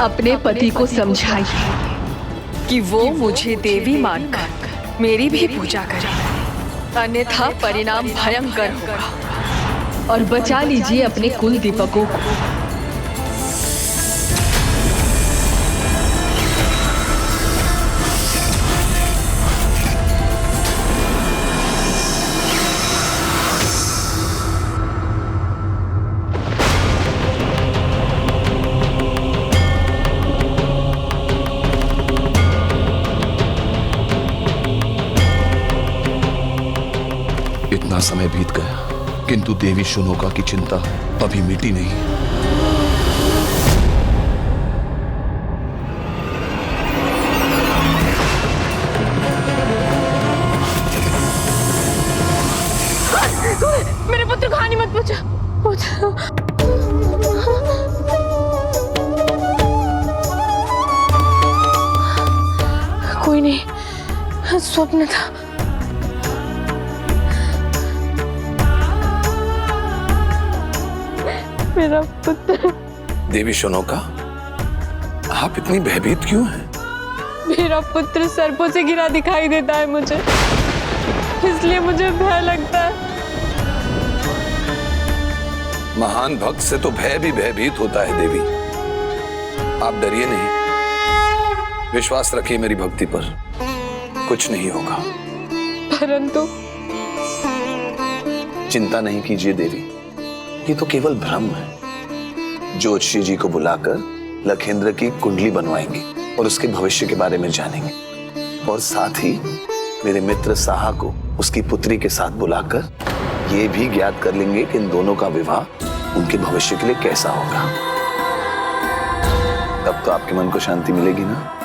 अपने पति को समझाइए कि वो मुझे देवी मानकर मेरी भी पूजा करे, अन्यथा परिणाम भयंकर होगा। और बचा लीजिए अपने कुल दीपकों को। इतना समय बीत गया किंतु देवी शुनोका की चिंता अभी मिटी नहीं। मेरे पुत्र को हानि मत पहुंचा। कोई नहीं, स्वप्न था। मेरा पुत्र। देवी शुनोका, आप इतनी भयभीत क्यों हैं? मेरा पुत्र सर्पों से घिरा दिखाई देता है मुझे, इसलिए मुझे भय लगता है। महान भक्त से तो भय भी भयभीत होता है देवी। आप डरिए नहीं, विश्वास रखिए मेरी भक्ति पर, कुछ नहीं होगा। परंतु चिंता नहीं कीजिए देवी, ये तो केवल भ्रम है। ज्योतिषी जी को बुलाकर लखेंद्र की कुंडली बनवाएंगे और उसके भविष्य के बारे में जानेंगे, और साथ ही मेरे मित्र साहा को उसकी पुत्री के साथ बुलाकर ये भी ज्ञात कर लेंगे कि इन दोनों का विवाह उनके भविष्य के लिए कैसा होगा। तब तो आपके मन को शांति मिलेगी ना।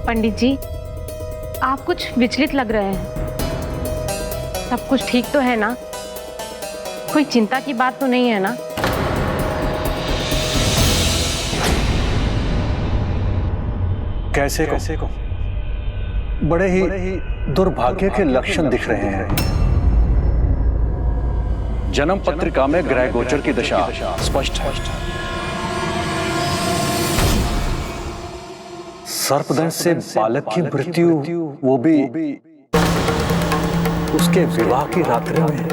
पंडित जी, आप कुछ विचलित लग रहे हैं। सब कुछ ठीक तो है ना? कोई चिंता की बात तो नहीं है ना? कैसे को बड़े ही दुर्भाग्य के लक्षण दिख रहे हैं। जन्म पत्रिका में ग्रह गोचर की दशा स्पष्ट है। सर्पदंश से बालक की मृत्यु, वो भी उसके विवाह की रात्रि में।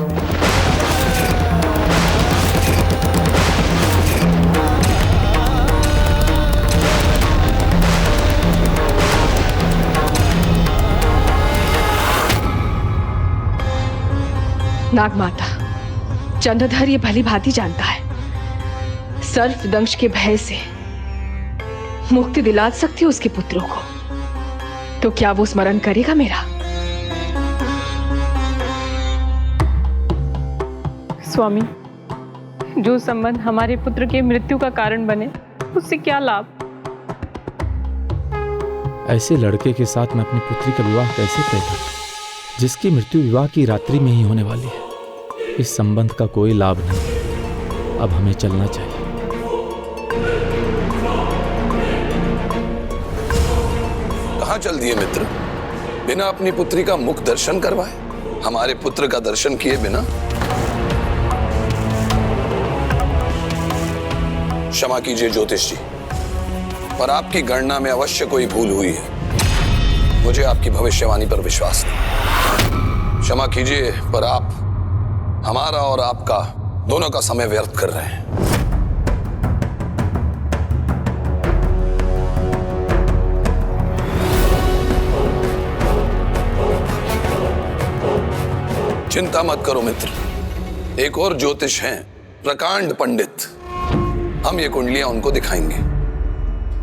नागमाता, चंद्रधर ये भली भांति जानता है, सर्पदंश के भय से मुक्ति दिला सकती है उसके पुत्रों को, तो क्या वो स्मरण करेगा मेरा? स्वामी, जो संबंध हमारे पुत्र के मृत्यु का कारण बने, उससे क्या लाभ? ऐसे लड़के के साथ मैं अपनी पुत्री का विवाह कैसे तय करूं, जिसकी मृत्यु विवाह की रात्रि में ही होने वाली है? इस संबंध का कोई लाभ नहीं। अब हमें चलना चाहिए। कहां चल दिए मित्र? बिना अपनी पुत्री का मुख दर्शन करवाए, हमारे पुत्र का दर्शन किए बिना? क्षमा कीजिए ज्योतिष जी, पर आपकी गणना में अवश्य कोई भूल हुई है। मुझे आपकी भविष्यवाणी पर विश्वास नहीं। क्षमा कीजिए, पर आप हमारा और आपका दोनों का समय व्यर्थ कर रहे हैं। चिंता मत करो मित्र, एक और ज्योतिष हैं, प्रकांड पंडित। हम ये कुंडलियां उनको दिखाएंगे,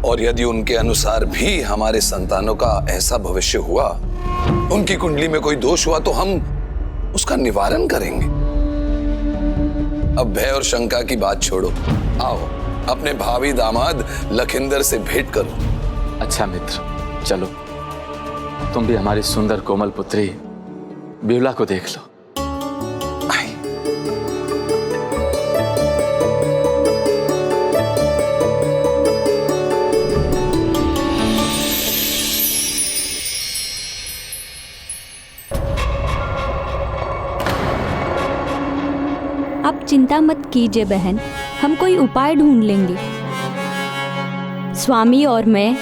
और यदि उनके अनुसार भी हमारे संतानों का ऐसा भविष्य हुआ, उनकी कुंडली में कोई दोष हुआ, तो हम उसका निवारण करेंगे। अब भय और शंका की बात छोड़ो, आओ अपने भावी दामाद लखिंदर से भेंट करो। अच्छा मित्र, चलो तुम भी हमारी सुंदर कोमल पुत्री ब्यूला को देख लो। आप चिंता मत कीजिए बहन, हम कोई उपाय ढूंढ लेंगे। स्वामी और मैं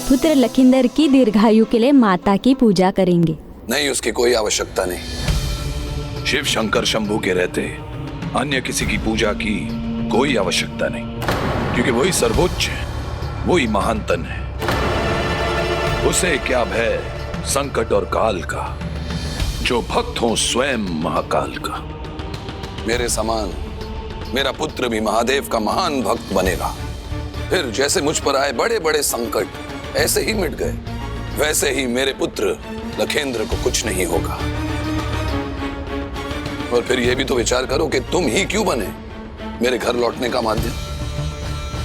पुत्र लखिंदर की दीर्घायु के लिए माता की पूजा करेंगे। नहीं, उसकी कोई आवश्यकता नहीं। शिव शंकर शंभू के रहते अन्य किसी की पूजा की कोई आवश्यकता नहीं, क्योंकि वही सर्वोच्च है, वही महानतन है। उसे क्या भय संकट और काल का, जो भक्त हो स्वयं महाकाल का। मेरे समान मेरा पुत्र भी महादेव का महान भक्त बनेगा। फिर जैसे मुझ पर आए बड़े बड़े संकट ऐसे ही मिट गए, वैसे ही मेरे पुत्र लखेंद्र को कुछ नहीं होगा। और फिर यह भी तो विचार करो कि तुम ही क्यों बने मेरे घर लौटने का माध्यम।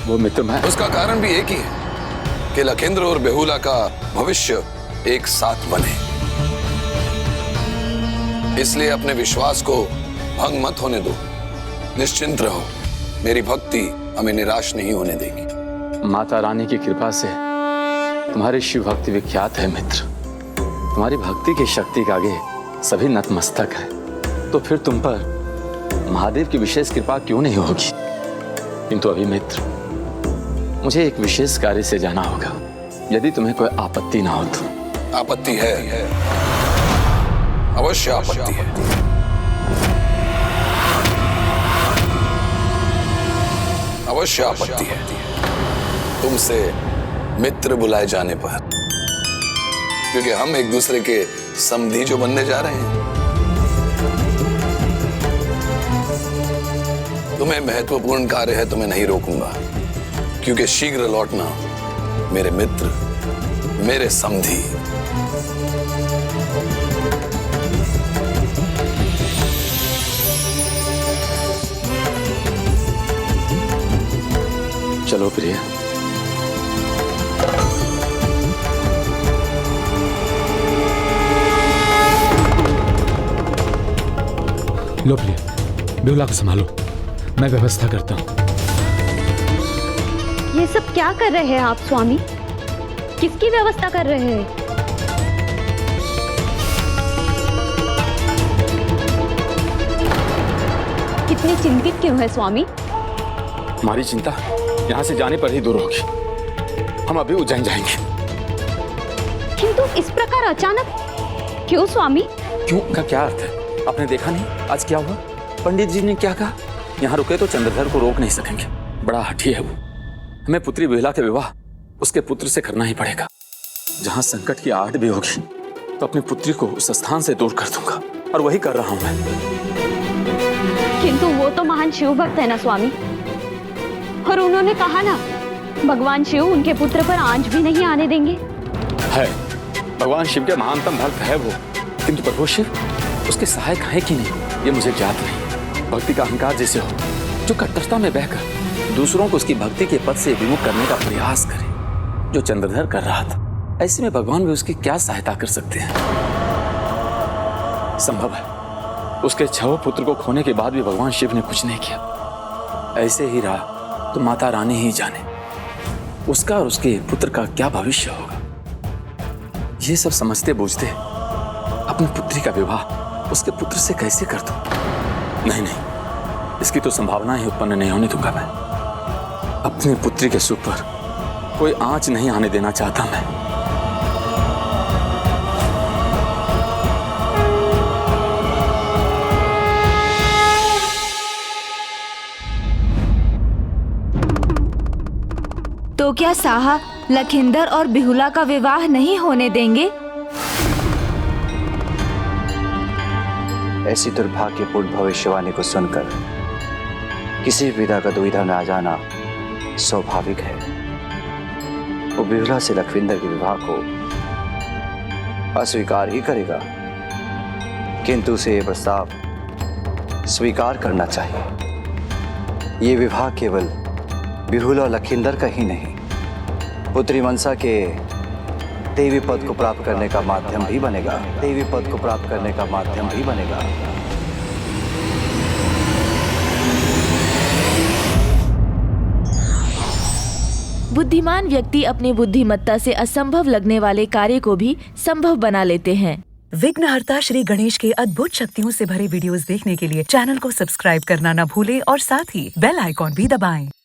वो मित्र मैं, उसका कारण भी एक ही है कि लखेंद्र और बेहुला का भविष्य एक साथ बने। इसलिए अपने विश्वास को भंग मत होने दो, निश्चिंत रहो, मेरी भक्ति हमें निराश नहीं होने देगी। माता रानी की कृपा से तुम्हारी शिव भक्ति विख्यात है मित्र। तुम्हारी भक्ति की शक्ति के आगे सभी नतमस्तक है। तो फिर तुम पर महादेव की विशेष कृपा क्यों नहीं होगी? किंतु अभी मित्र, मुझे एक विशेष कार्य से जाना होगा, यदि तुम्हें कोई आपत्ति ना हो तो। आपत्ति है, अवश्य आपत्ति है। अवश्य आपत्ति है तुमसे मित्र बुलाए जाने पर, क्योंकि हम एक दूसरे के समधी जो बनने जा रहे हैं। तुम्हें महत्वपूर्ण कार्य है तो मैं नहीं रोकूंगा, क्योंकि शीघ्र लौटना मेरे मित्र, मेरे समधी। चलो प्रिय। लो प्रिय, बेहुला को संभालो, मैं व्यवस्था करता हूँ। ये सब क्या कर रहे हैं आप स्वामी? किसकी व्यवस्था कर रहे हैं? कितने चिंतित क्यों है स्वामी? हमारी चिंता यहाँ से जाने पर ही दूर होगी। हम अभी उज्जैन जाएंगे। किंतु इस प्रकार अचानक क्यों स्वामी? क्यों का क्या अर्थ है? आपने देखा नहीं आज क्या हुआ? पंडित जी ने क्या कहा? यहाँ रुके तो चंद्रधर को रोक नहीं सकेंगे। बड़ा हठी है वो। हमें पुत्री बेहुला के विवाह उसके पुत्र से करना ही पड़ेगा। जहाँ संकट की आहट भी होगी तो अपनी पुत्री को उस स्थान से दूर कर दूंगा, और वही कर रहा हूँ मैं। किंतु वो तो महान शिव भक्त है ना स्वामी, और उन्होंने कहा ना भगवान शिव उनके पुत्र पर आंच भी नहीं आने देंगे। है, भगवान शिव के महानतम भक्त है वो, किंतु प्रभु शिव उसके सहायक है कि नहीं ये मुझे ज्ञात नहीं। भक्ति का अहंकार जैसे हो, जो कट्टरता में बहकर दूसरों को उसकी भक्ति के पद से विमुख करने का प्रयास करे, जो चंद्रधर कर रहा था, ऐसे में भगवान भी उसकी क्या सहायता कर सकते हैं? संभव है उसके 6 पुत्र को खोने के बाद भी भगवान शिव ने कुछ नहीं किया। ऐसे ही रहा तो माता रानी ही जाने उसका और उसके पुत्र का क्या भविष्य होगा। ये सब समझते बूझते अपनी पुत्री का विवाह उसके पुत्र से कैसे कर दूं? नहीं नहीं, इसकी तो संभावना ही उत्पन्न नहीं होने दूंगा मैं। अपनी पुत्री के सुख पर कोई आंच नहीं आने देना चाहता मैं। तो क्या साहा लखिंदर और बिहुला का विवाह नहीं होने देंगे? ऐसी दुर्भाग्यपूर्ण भविष्यवाणी को सुनकर किसी विधा का दुविधा में आ जाना स्वाभाविक है। वो बिहुला से लखविंदर के विवाह को अस्वीकार ही करेगा, किंतु उसे यह प्रस्ताव स्वीकार करना चाहिए। ये विवाह केवल बिहुला और लखिंदर का ही नहीं, पुत्री मनसा के देवी पद को प्राप्त करने का माध्यम भी बनेगा। देवी पद को प्राप्त करने का माध्यम भी बनेगा। बुद्धिमान व्यक्ति अपनी बुद्धिमत्ता से असंभव लगने वाले कार्य को भी संभव बना लेते हैं। विघ्नहर्ता श्री गणेश के अद्भुत शक्तियों से भरे वीडियोस देखने के लिए चैनल को सब्सक्राइब करना न भूलें और साथ ही बेल आइकॉन भी दबाएं।